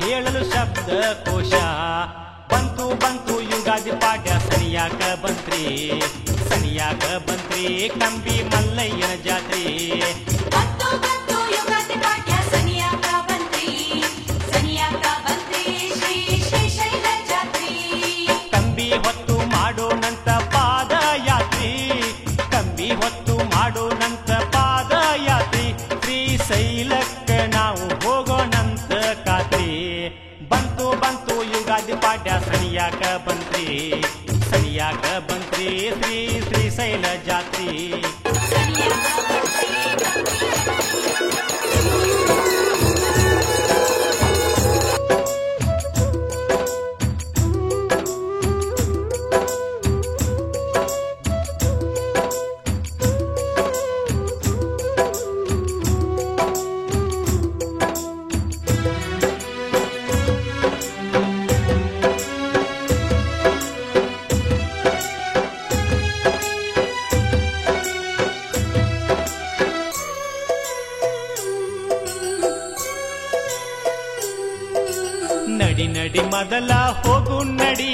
ಹೇಳಲು ಶಬ್ದಕೋಶ ಬಂತು ಬಂತು ಯುಗಾದಿ ಪಾಠ್ಯ ಸರಿಯಾಕ ಬಂತ್ರಿ ಸರಿಯಾಕ ಬಂತ್ರಿ ಕಂಬಿ ಮಲ್ಲಯ್ಯನ ಜಾತ್ರೆ ಬಂತು ಬಂತು ಯುಗಾದಿ ಪಾಠ್ಯ ಸನಿಯಾಕ ಬಂತ್ರಿ ಸನಿಯಾಕ ಬಂತ್ರಿ ಶ್ರೀ ಶ್ರೀಶೈಲ ಜಾತ್ರಿ ಕಂಬಿ ಹೊತ್ತು ಮಾಡೋಣಂತ ಪಾದಯಾತ್ರಿ ಕಂಬಿ ಹೊತ್ತು ಮಾಡೋಣಂತ ಪಾದಯಾತ್ರಿ ಶ್ರೀಶೈಲಕ್ಕ ನಾವು ಹೋಗೋಣಂತ ಖಾತ್ರಿ ಬಂತು ಬಂತು ಯುಗಾದಿ ಪಾಠ್ಯ ಸರಿಯಾಕ ಬಂತ್ರಿ ಸರಿಯಾಕ ಬಂತ್ರಿ ಶ್ರೀ ಶ್ರೀಶೈಲ ಜಾತ್ರಿ ನಡಿ ನಡಿ ಮೊದಲ ಹೋಗು ನಡಿ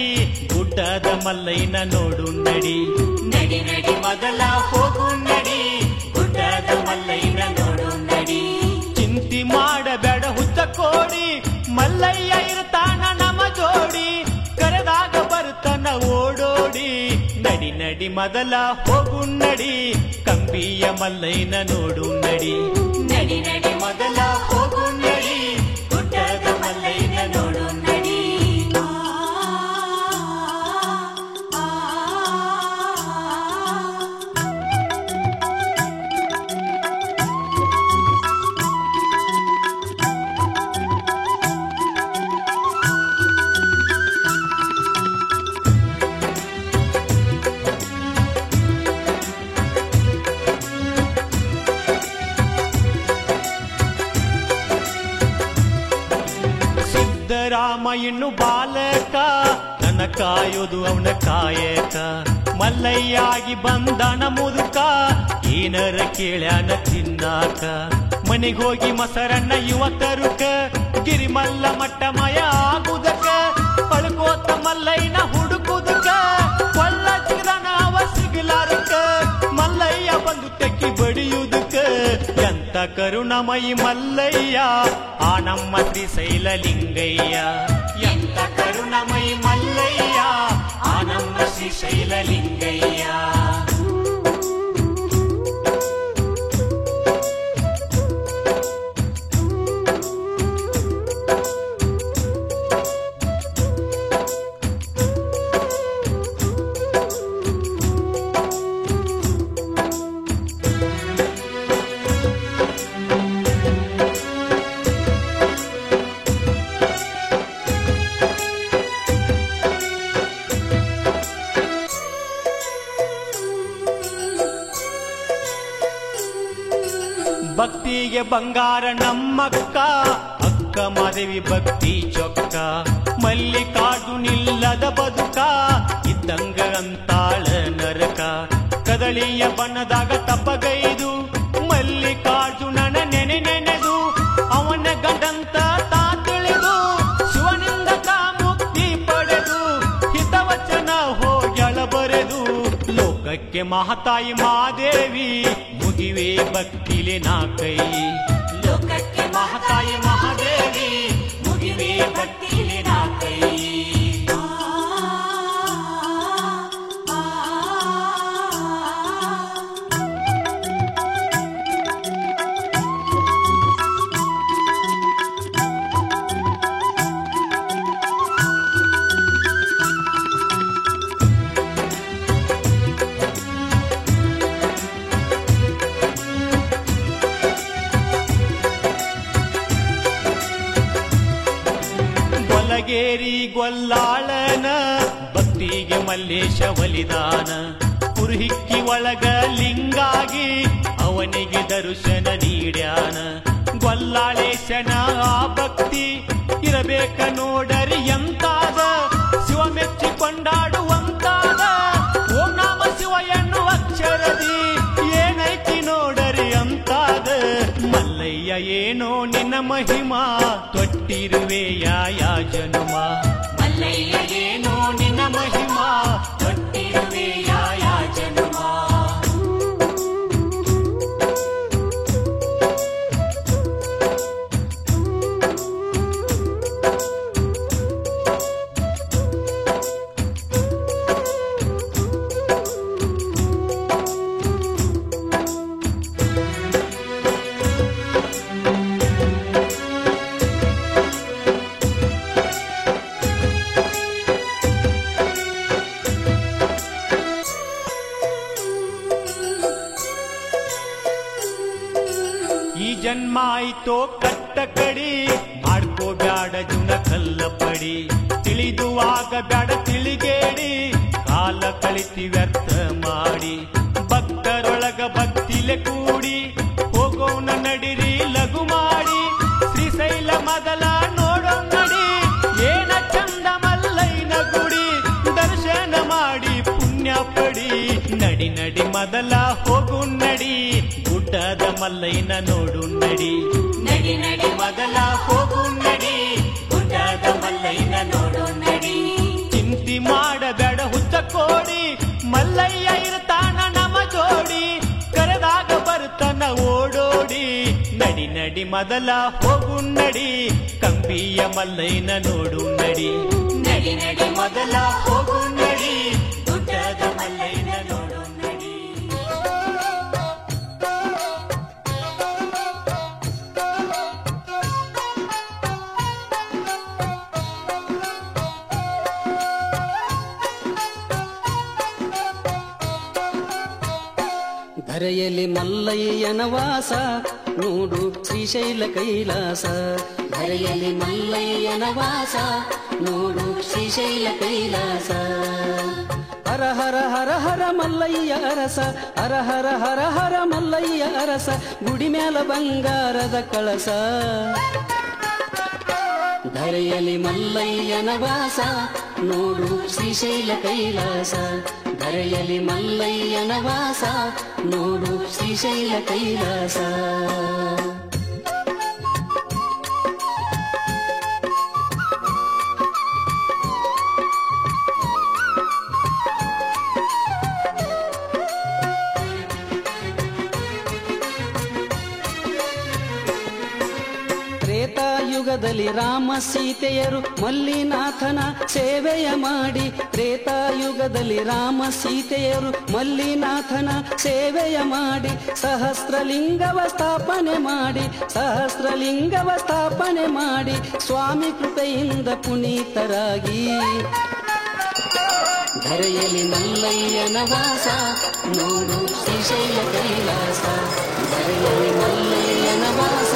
ಗುಡ್ಡದ ಮಲ್ಲಯ್ಯನ ನೋಡು ನಡಿ ನಡಿ ನಡಿ ಮೊದಲ ಹೋಗು ನಡಿ ಗುಡ್ಡದ ಮಲ್ಲಯ್ಯನ ನೋಡು ನಡಿ ಚಿಂತಿ ಮಾಡಬೇಡ ಹುಚ್ಚ ಕೋಡಿ ಮಲ್ಲಯ್ಯ ಇರ್ತಾನ ನಮ ಜೋಡಿ ಕರೆದಾಗ ಬರುತ್ತಾನ ಓಡೋಡಿ ನಡಿ ನಡಿ ಮೊದಲ ಹೋಗು ನಡಿ ಕಂಬಿಯ ಮಲ್ಲಯ್ಯನ ನೋಡು ನಡಿ ನಡಿ ನಡಿ ಮೊದಲ ಹೋಗು ನಡಿ ಗುಡ್ಡದ ಮಲ್ಲಯ್ಯನ ನೋಡು ನಡಿ ಸಿದ್ದರಾಮ ಇನ್ನು ಬಾಲಕ ನನ್ನ ಕಾಯೋದು ಅವನ ಕಾಯಕ ಮಲ್ಲಯ್ಯಾಗಿ ಬಂದನ ಮುದುಕ ಏನರ ಕೇಳ್ಯಾನ ತಿನ್ನಾಕ ಮನೆಗೋಗಿ ಮೊಸರನ್ನ ಯುವಕರುಕ ಗಿರಿಮಲ್ಲ ಮಟ್ಟ ಮಯ ಆಗುದಕ ಅಳ್ಕೋತ ಮಲ್ಲಯ್ಯನ ಹುಡುಕುದಕ ಕೊಳ್ಳ ಚಿಗದನ ಅವ ಸಿಗಲಾರಕ ಮಲ್ಲಯ್ಯ ಬಂದು ತೆಕ್ಕಿ ಬಡಿಯುವುದಕ್ಕ ಎಂತ ಕರುಣಮಯಿ ಮಲ್ಲಯ್ಯ ಆ ನಮ್ಮ ಶ್ರೀಶೈಲ ಲಿಂಗಯ್ಯ ಎಂತ ಕರುಣಮಯಿ ಮಲ್ಲಯ್ಯ ಆ ನಮ್ಮ ಶ್ರೀಶೈಲ ಲಿಂಗಯ್ಯ ಭಕ್ತಿಗೆ ಬಂಗಾರ ನಮ್ಮಕ್ಕ ಅಕ್ಕ ಮಾದೇವಿ ಭಕ್ತಿ ಚೊಕ್ಕ ಮಲ್ಲಿಕಾರ್ಜುನಿಲ್ಲದ ಬದುಕ ಇದ್ದಂಗ ಅಂತಾಳ ನರಕ ಕದಳಿಯ ಬಣ್ಣದಾಗ ತಪ್ಪಗೈದು ಮಲ್ಲಿಕಾರ್ಜುನನ ನೆನೆ ನೆನೆದು ಅವನ ಗಂಡಂತ ತಾ ತಿಳಿದು ಶಿವನಿಂದ ತಾ ಮುಕ್ತಿ ಪಡೆದು ಹಿತವಚನ ಹೋಗ್ಯಳ ಬರೆದು ಲೋಕಕ್ಕೆ ಮಹಾತಾಯಿ ಮಾದೇವಿ ಮುಗಿವೆ ಭಕ್ತಿಲೆ ನಾ ಕೈ ಲೋಕಕ್ಕೆ ಮಹಾತಾಯಿ ಮಹಾದೇವಿ ಮುಗಿವೆ ಭಕ್ತಿಲೆ ನಾ ಕೈ ಕೊರಗೇರಿ ಗೊಲ್ಲಾಳನ ಭಕ್ತಿಗೆ ಮಲ್ಲೇಶ ಒಲಿದಾನ ಕುರುಹಿಕ್ಕಿ ಒಳಗ ಲಿಂಗಾಗಿ ಅವನಿಗೆ ದರ್ಶನ ನೀಡ್ಯಾನ ಗೊಲ್ಲಾಳೇಶನ ಆ ಭಕ್ತಿ ಇರಬೇಕ ನೋಡರಿ ಎಂತಾದ ಶಿವ ಮೆಚ್ಚಿ ಕೊಂಡಾಡುವಂತಾದ ಓಂ ನಾಮ ಶಿವ ಎನ್ನುವ ಅಕ್ಷರದಿ ಏನೈತಿ ನೋಡರಿ ಅಂತಾದ ಮಲ್ಲಯ್ಯ ಏನೋ ನಿನ್ನ ಮಹಿಮಾ ತೊಟ್ಟಿರುವೆ ಯಾ ಜನುಮ ಮಲ್ಲಯ್ಯ ಏನೋ ನಿನ್ನ ಮಹಿಮಾ ತೊಟ್ಟಿರುವೆ ಯಾ ಜನುಮ ಜನ್ಮ ಆಯ್ತೋ ಕಟ್ಟ ಕಡಿ ಮಾಡ್ಕೋಬ್ಯಾಡ ಜುನ ಕಲ್ಲ ಪಡಿ ತಿಳಿದುವಾಗ ಬ್ಯಾಡ ತಿಳಿಗೇಡಿ ಕಾಲ ಕಳಿತಿ ವ್ಯರ್ಥ ಮಾಡಿ ಭಕ್ತರೊಳಗ ಭಕ್ತಿಲೆ ಕೂಡಿ ಹೋಗೋಣ ನಡಿರಿ ಲಘು ಮಾಡಿ ಶ್ರೀಶೈಲ ಮೊದಲ ನೋಡೋ ನಡಿ ಏನ ಚಂದ ಮಲ್ಲೈನ ಗುಡಿ ದರ್ಶನ ಮಾಡಿ ಪುಣ್ಯ ಪಡಿ ನಡಿ ನಡಿ ಮೊದಲ ಹೋಗು ನಡಿ ಗುಡ್ಡದ ಮಲ್ಲೈನ ನೋಡು ನಡಿ ನಡಿ ನಡಿ ಮೊದಲ ಹೋಗು ನಡಿ ಗುಡ್ಡದ ಮಲ್ಲೈನ ನೋಡು ನಡಿ ಚಿಂತಿ ಮಾಡಬೇಡ ಹುಚ್ಚ ಕೋಡಿ ಮಲ್ಲಯ್ಯ ಇರ್ತಾನ ನಮ ಜೋಡಿ ಕರೆದಾಗ ಬರ್ತಾನ ಓಡೋಡಿ ನಡಿ ನಡಿ ಮೊದಲ ಹೋಗು ನಡಿ ಕಂಬಿಯ ಮಲ್ಲೈನ ನೋಡು ನಡಿ ನಡಿ ನಡಿ ಮೊದಲ ಹೋಗು ನಡಿ ಗುಡ್ಡದ ಮಲ್ಲೈನ ನೋಡು ನಡಿ ಧರೆಯಲ್ಲಿ ಮಲ್ಲಯ್ಯನ ವಾಸ ನೋಡು ಶ್ರೀಶೈಲ ಕೈಲಾಸ ಧರೆಯಲ್ಲಿ ಮಲ್ಲಯ್ಯನ ವಾಸ ನೋಡು ಶ್ರೀಶೈಲ ಕೈಲಾಸ ಹರ ಹರ ಹರ ಹರ ಮಲ್ಲಯ್ಯ ಅರಸ ಹರ ಹರ ಹರ ಹರ ಮಲ್ಲಯ್ಯ ಅರಸ ಗುಡಿ ಮ್ಯಾಲ ಬಂಗಾರದ ಕಳಸ ಧರೆಯಲ್ಲಿ ಮಲ್ಲಯ್ಯನ ವಾಸ ನೋಡು ಶ್ರೀಶೈಲ ಕೈಲಾಸ ಧರೆಯಲ್ಲಿ ಮಲ್ಲಯ್ಯನ ವಾಸ ನೋಡು ಶ್ರೀಶೈಲ ಕೈಲಾಸ ತ್ರೇತಾಯುಗದಲ್ಲಿ ರಾಮ ಸೀತೆಯರು ಮಲ್ಲಿನಾಥನ ಸೇವೆಯ ಮಾಡಿ ತ್ರೇತಾಯುಗದಲ್ಲಿ ರಾಮ ಸೀತೆಯರು ಮಲ್ಲಿನಾಥನ ಸೇವೆಯ ಮಾಡಿ ಸಹಸ್ರಲಿಂಗವ ಸ್ಥಾಪನೆ ಮಾಡಿ ಸ್ವಾಮಿ ಕೃಪೆಯಿಂದ ಪುನೀತರಾಗಿ ಧರೆಯಲ್ಲಿ ಮಲ್ಲಯ್ಯನ ವಾಸ ನೋಡು ಶ್ರೀಶೈಲ ಕೈಲಾಸ ಧರೆಯಲ್ಲಿ ಮಲ್ಲಯ್ಯನ ವಾಸ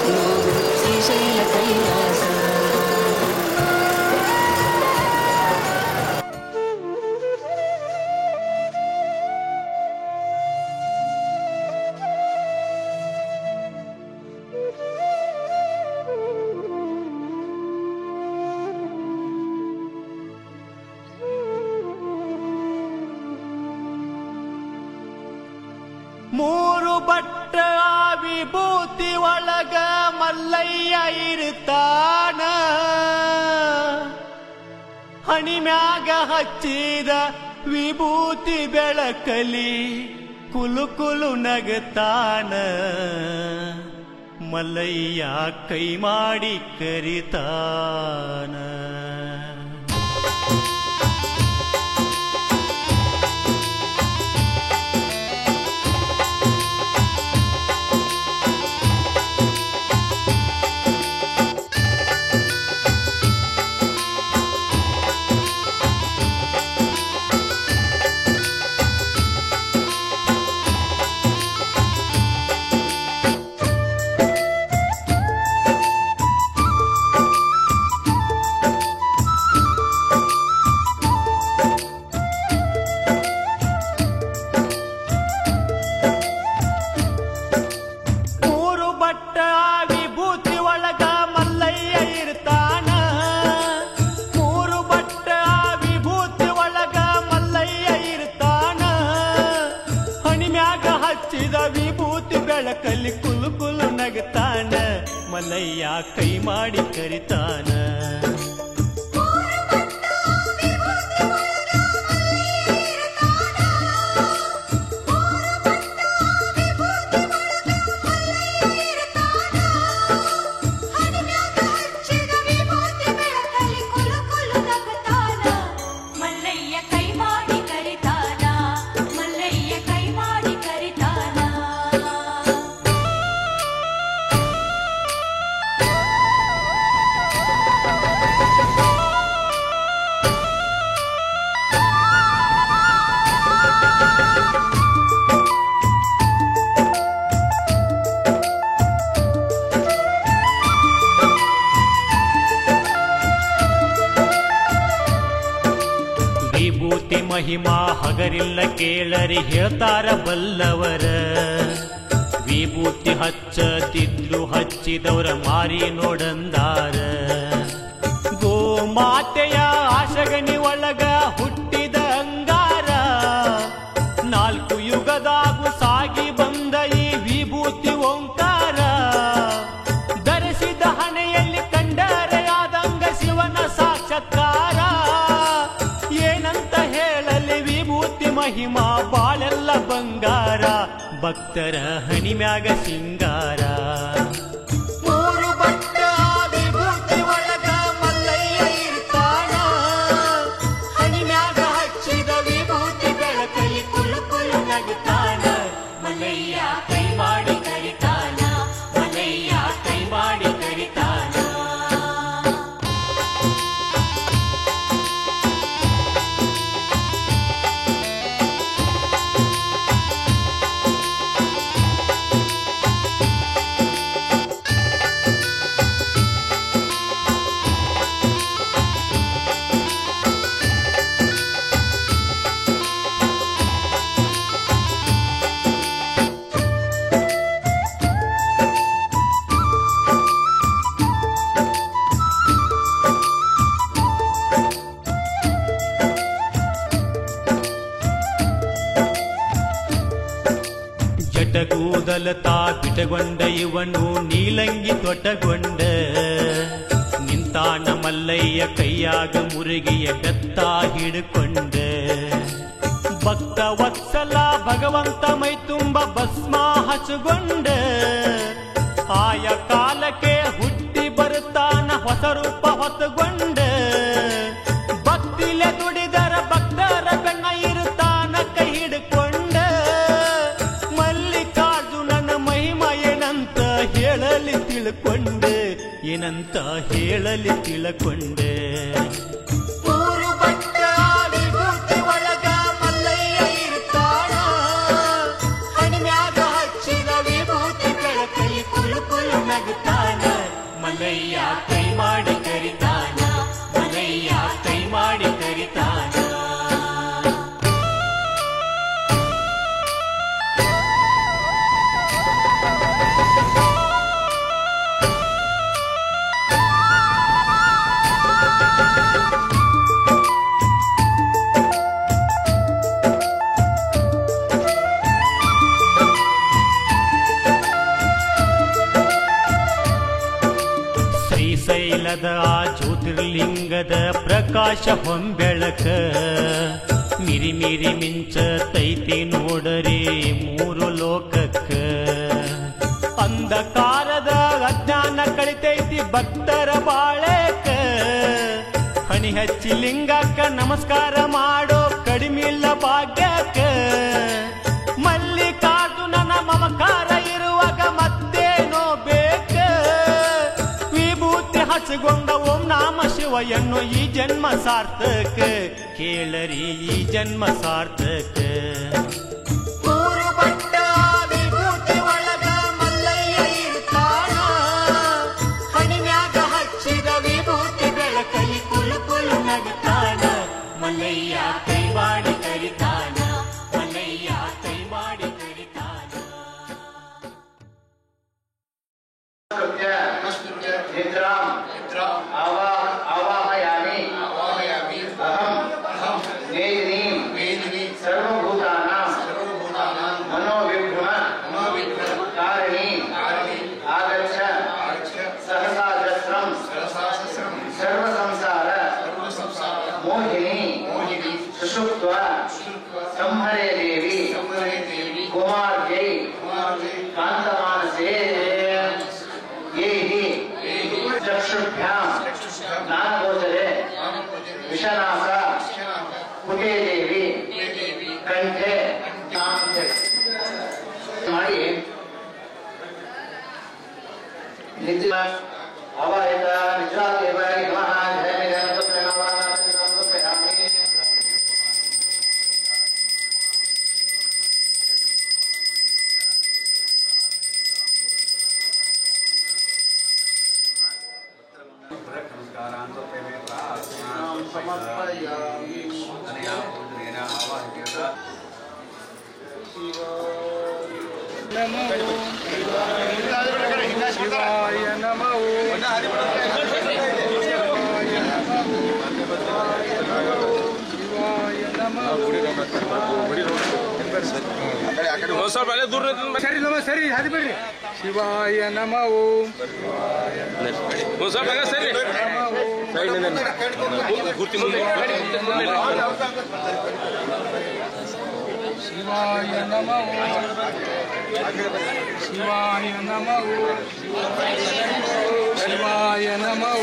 ನೋಡು ಶ್ರೀಶೈಲ ಕೈಲಾಸ ಮೂರು ಬಟ್ಟ ವಿಭೂತಿ ಒಳಗ ಮಲ್ಲಯ್ಯ ಇರ್ತಾನ ಹಣಿಮ್ಯಾಗ ಹಚ್ಚಿದ ವಿಭೂತಿ ಬೆಳಕಲಿ ಕುಲು ಕುಲು ನಗತಾನ ಮಲ್ಲಯ್ಯ ಕೈ ಮಾಡಿ ಕರಿತಾನ ಹಚ್ಚಿದ ವಿಭೂತಿ ಬೆಳಕಲ್ಲಿ ಕುಲು ಕುಲು ನಗತಾನ ಮಲ್ಲಯ್ಯ ಕೈ ಮಾಡಿ ಕರಿತಾನ. ಮಹಿಮಾ ಹಗರಿಲ್ಲ ಕೇಳರಿ ಹೇಳ್ತಾರ ಬಲ್ಲವರ. ವಿಭೂತಿ ಹಚ್ಚತಿದ್ಲು ಹಚ್ಚಿದವರ ಮಾರಿ ನೋಡಂದಾರ. ಗೋಮಾತೆಯ ಆಶಗನಿ ಒಳಗ ಹುಟ್ಟಿದ ಅಂಗಾರ. 4 ಯುಗದಾಗು ಸಾಗಿ ಬಂದ ಈ ವಿಭೂತಿ ಓಂಕಾರ. ಧರಿಸಿದ ಹಣೆಯಲ್ಲಿ ಕಂಡರೆ ಆದಂಗ ಶಿವನ ಸಾಕ್ಷಾತ್ಕಾರ. ಏನಂತ ಹೇಳಲಿ ವಿಭೂತಿ ಮಹಿಮಾ ಬಾಳೆಲ್ಲ ಬಂಗಾರ. ಭಕ್ತರ ಹಣಿ ಮ್ಯಾಗ ಸಿಂಗಾರ. 3 ಬಟ್ಟ ವಿಭೂತಿ ಒಳಗ ಮಲ್ಲಯ್ಯ ಇರ್ತಾನ. ಹಣಿ ಮ್ಯಾಗ ಹಚ್ಚಿದ ವಿಭೂತಿ ಬೆಳಕಲ್ಲಿ ಕುಲು ಕುಲು ನಗುತ್ತಾನ. ಮಲ್ಲಯ್ಯ ಕೈ ಮಾಡಿ ಕರಿತಾನ. ಮಲ್ಲಯ್ಯ ಕೈ ಮಾಡಿ ಕರಿತಾನ. ಜಟಗೂದಲ ತಾಪಿಟಗೊಂಡ ಇವನು ನೀಲಂಗಿ ತೊಟ್ಟಗೊಂಡ. ನಿಂತಾನ ಮಲ್ಲಯ್ಯ ಕೈಯಾಗ ಮುರುಗಿಯ ಬೆತ್ತ ಹಿಡ್ಕೊಂಡ. ಭಕ್ತ ವತ್ಸಲ ಭಗವಂತ ಮೈ ತುಂಬ ಭಸ್ಮ ಹಚ್ಚಗೊಂಡ. ಆಯ ಕಾಲಕ್ಕೆ ಹುಟ್ಟಿ ಬರುತ್ತಾನ ಹೊಸ ರೂಪ ಹೊತ್ತಗೊಂಡ. ಭಕ್ತಿಲೆ ದುಡಿದರ ಭಕ್ತರ ಬೆನ್ನ ಇರುತ್ತಾನ ಕೈ ಹಿಡ್ಕೊಂಡ. ಮಲ್ಲಿಕಾರ್ಜುನನ ಮಹಿಮಾ ಏನಂತ ಹೇಳಲಿ ತಿಳ್ಕೊಂಡೆ. ಏನಂತ ಹೇಳಲಿ ತಿಳ್ಕೊಂಡೆ. 3 ಬಟ್ಟ ವಿಭೂತಿ ಒಳಗ ಮಲ್ಲಯ್ಯ ಇರ್ತಾನ. ಹಣಿಮ್ಯಾಗ ಹಚ್ಚಿದ ವಿಭೂತಿ ಬೆಳಕಲ್ಲಿ ಕುಲು ಕುಲು ನಗುತ್ತಾನ. ಮಲ್ಲಯ್ಯ ಕೈ ಮಾಡಿ ಕರಿತಾನ. ಮಲ್ಲಯ್ಯ ಕೈ ಮಾಡಿ ಕರಿತಾನ. ಶ್ರೀಶೈಲದ ಆ ಜ್ಯೋತಿರ್ಲಿಂಗದ ಪ್ರಕಾಶ ಹೊಂಬೆಳಕ. ಮಿರಿ ಮಿರಿ ಮಿಂಚ ತೈತಿ ನೋಡರಿ 3 ಲೋಕಕ್ಕ. ಅಂಧಕಾರದ ಅಜ್ಞಾನ ಕಳಿತೈತಿ ಭಕ್ತರ ಬಾಳೆಕ. ಹಣಿ ಹಚ್ಚಿ ಲಿಂಗಕ್ಕ ನಮಸ್ಕಾರ ಮಾಡೋ ಕಡಿಮಿಲ್ಲ ಭಾಗ್ಯಕ್ಕ. ಮಲ್ಲಿಕಾರ್ಜುನನ ಮಮಕಾರ ಇರುವಾಗ ಮತ್ತೇನೋ ಬೇಕ. ವಿಭೂತಿ ಹಚ್ಚಗೊಂಡ ಓಂ ನಾಮ ಶಿವಯನ್ನು ಈ ಜನ್ಮ ಸಾರ್ಥಕ. ಕೇಳರಿ ಈ ಜನ್ಮ ಸಾರ್ಥಕ. 3 ಬಟ್ಟ ವಿಭೂತಿ ಒಳಗ ಮಲ್ಲಯ್ಯ ಇರ್ತಾನ. ಹಣಿಮ್ಯಾಗ ಹಚ್ಚಿದ ವಿಭೂತಿ ಬೆಳಕಲ್ಲಿ ಕುಲು ಕುಲು ನಗುತ್ತಾನ. ಮಲ್ಲಯ್ಯ ಕೈ ಮಾಡಿ ಕರಿತಾನ. ಮಲ್ಲಯ್ಯ ಕೈ ಮಾಡಿ ಕರಿತಾನ. ಆವಾಹಯಾಮಿ. ಅಹಂ ವೇದಿನೀಂ ಸರ್ವಭೂತಾನಾಂ ಕಾಂತಮಾನಸೇ ಯೇ ಹಿ ಚಕ್ಷುಭ್ಯಾಂ ಜ್ಞಾನಗೋಚರೆ ವಿಷನಾಕ ಪುಟೇ ದೇವಿ ಕಂಠೆ ಮಾಡಿ ನಿತ್ಯ ಅವಾಯಿತ ನಿಜಾದೇವಾಯ ನಮಃ ಜಯ ಜಯ ಪ್ರಣವಾಮಿ. ಶಿವಾಯ ನಮೋ ಸರಿ ಅದು ಬಿಡ್ರಿ. ಶಿವಾಯ ನಮೋ ಶಿವಾಯ ನಮೋ ಶಿವಾಯ ನಮೋ ಶಿವಾಯ ನಮೋ ಶಿವಾಯ ನಮೋ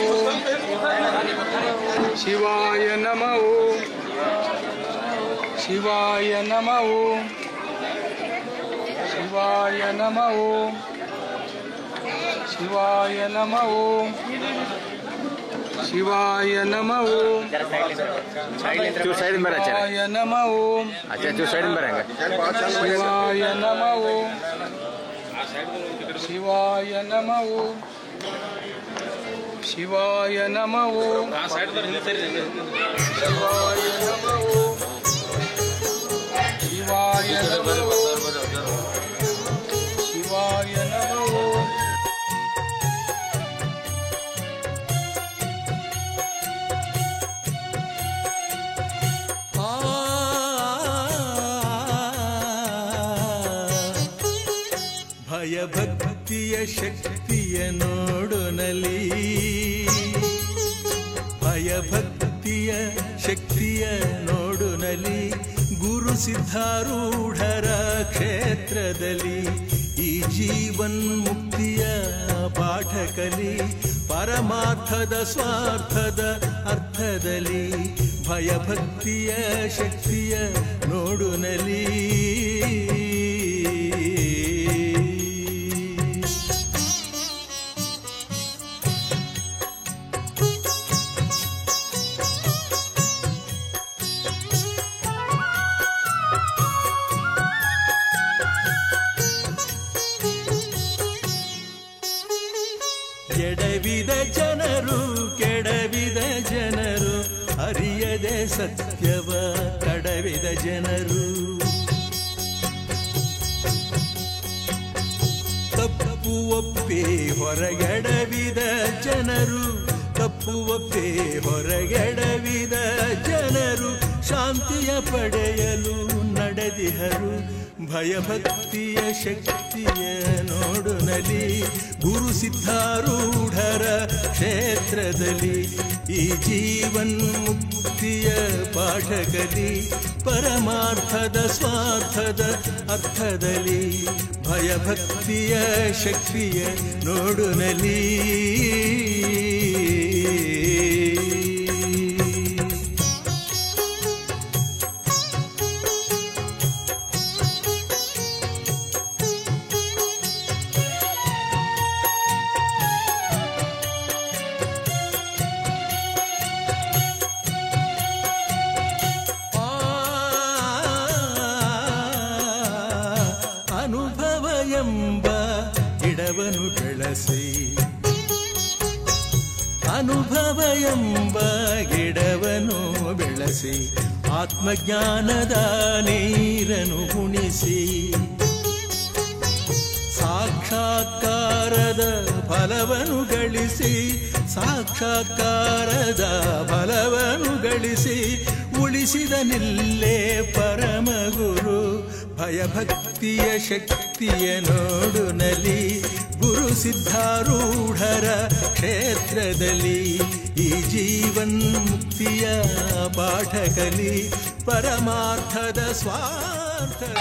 ಶಿವಾಯ ನಮೋ ಶಿವಾಯ ನಮೋ ಶಿವಾಯ ನಮೋ ಶಿವಾಯ ನಮೋ ಶಿವಾಯ ನಮೋ ಶಿವಾಯ ನಮೋ ಶಿವಾಯ ನಮೋ ಶಿವಾಯ ನಮೋ ಶಿವಾಯ ನಮೋ ಶಿವಾಯ ನಮೋ ಶಿವಾಯ ನಮೋ ಭಯಭಕ್ತಿಯ ಶಕ್ತಿಯ ನೋಡೊನಲಿ ಭಯಭಕ್ತಿಯ ಶಕ್ತಿಯ ನೋಡೊನಲಿ ಗುರು ಸಿದ್ಧಾರೂಢರ ಕ್ಷೇತ್ರದಲ್ಲಿ ಈ ಜೀವನ್ ಮುಕ್ತಿಯ ಪಾಠ ಕಲಿ ಪರಮಾರ್ಥದ ಸ್ವಾರ್ಥದ ಅರ್ಥದಲ್ಲಿ ಭಯಭಕ್ತಿಯ ಶಕ್ತಿಯ ನೋಡುನಲಿ ಎಡವಿದ ಜನರು ಕೆಡವಿದ ಜನರು ಅರಿಯದೆ ಸತ್ಯವ ಕಡವಿದ ಜನರು ತಪ್ಪು ಒಪ್ಪಿ ಹೊರಗೆಡವಿದ ಜನರು ತಪ್ಪು ಒಪ್ಪಿ ಹೊರಗೆಡವಿದ ಜನರು ಶಾಂತಿಯ ಪಡೆಯಲು ನಡೆದಿಹರು ಭಯಭಕ್ತಿಯ ಶಕ್ತಿಯ ನೋಡುನಲಿ ಗುರು ಸಿದ್ಧಾರೂಢರ ಕ್ಷೇತ್ರದಲ್ಲಿ ಈ ಜೀವನ್ ಮುಕ್ತಿಯ ಪಾಠ ಕಲಿ ಪರಮಾರ್ಥದ ಸ್ವಾರ್ಥದ ಅರ್ಥದಲ್ಲಿ ಭಯಭಕ್ತಿಯ ಶಕ್ತಿಯ ನೋಡುನಲಿ ಅನುಭವ ಎಂಬ ಗಿಡವನ್ನು ಬೆಳೆಸಿ ಅನುಭವ ಎಂಬ ಗಿಡವನ್ನು ಬೆಳೆಸಿ ಆತ್ಮಜ್ಞಾನದ ನೀರನ್ನು ಉಣಿಸಿ ಸಾಕ್ಷಾತ್ಕಾರದ ಫಲವನ್ನು ಗಳಿಸಿ ಸಾಕ್ಷಾತ್ಕಾರದ ಫಲವನ್ನು ಗಳಿಸಿ ಉಳಿಸಿದ ನಿಲ್ಲೇ ಪರಮಗುರು ಭಯಭಕ್ತಿಯ ಶಕ್ತಿಯ ನೋಡುನಲಿ ಗುರು ಸಿದ್ಧಾರೂಢರ ಕ್ಷೇತ್ರದಲ್ಲಿ ಈ ಜೀವನ್ ಮುಕ್ತಿಯ ಪಾಠ ಕಲಿ ಪರಮಾರ್ಥದ ಸ್ವಾರ್ಥದ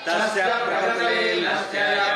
तस्य प्रकृतिर्नस्य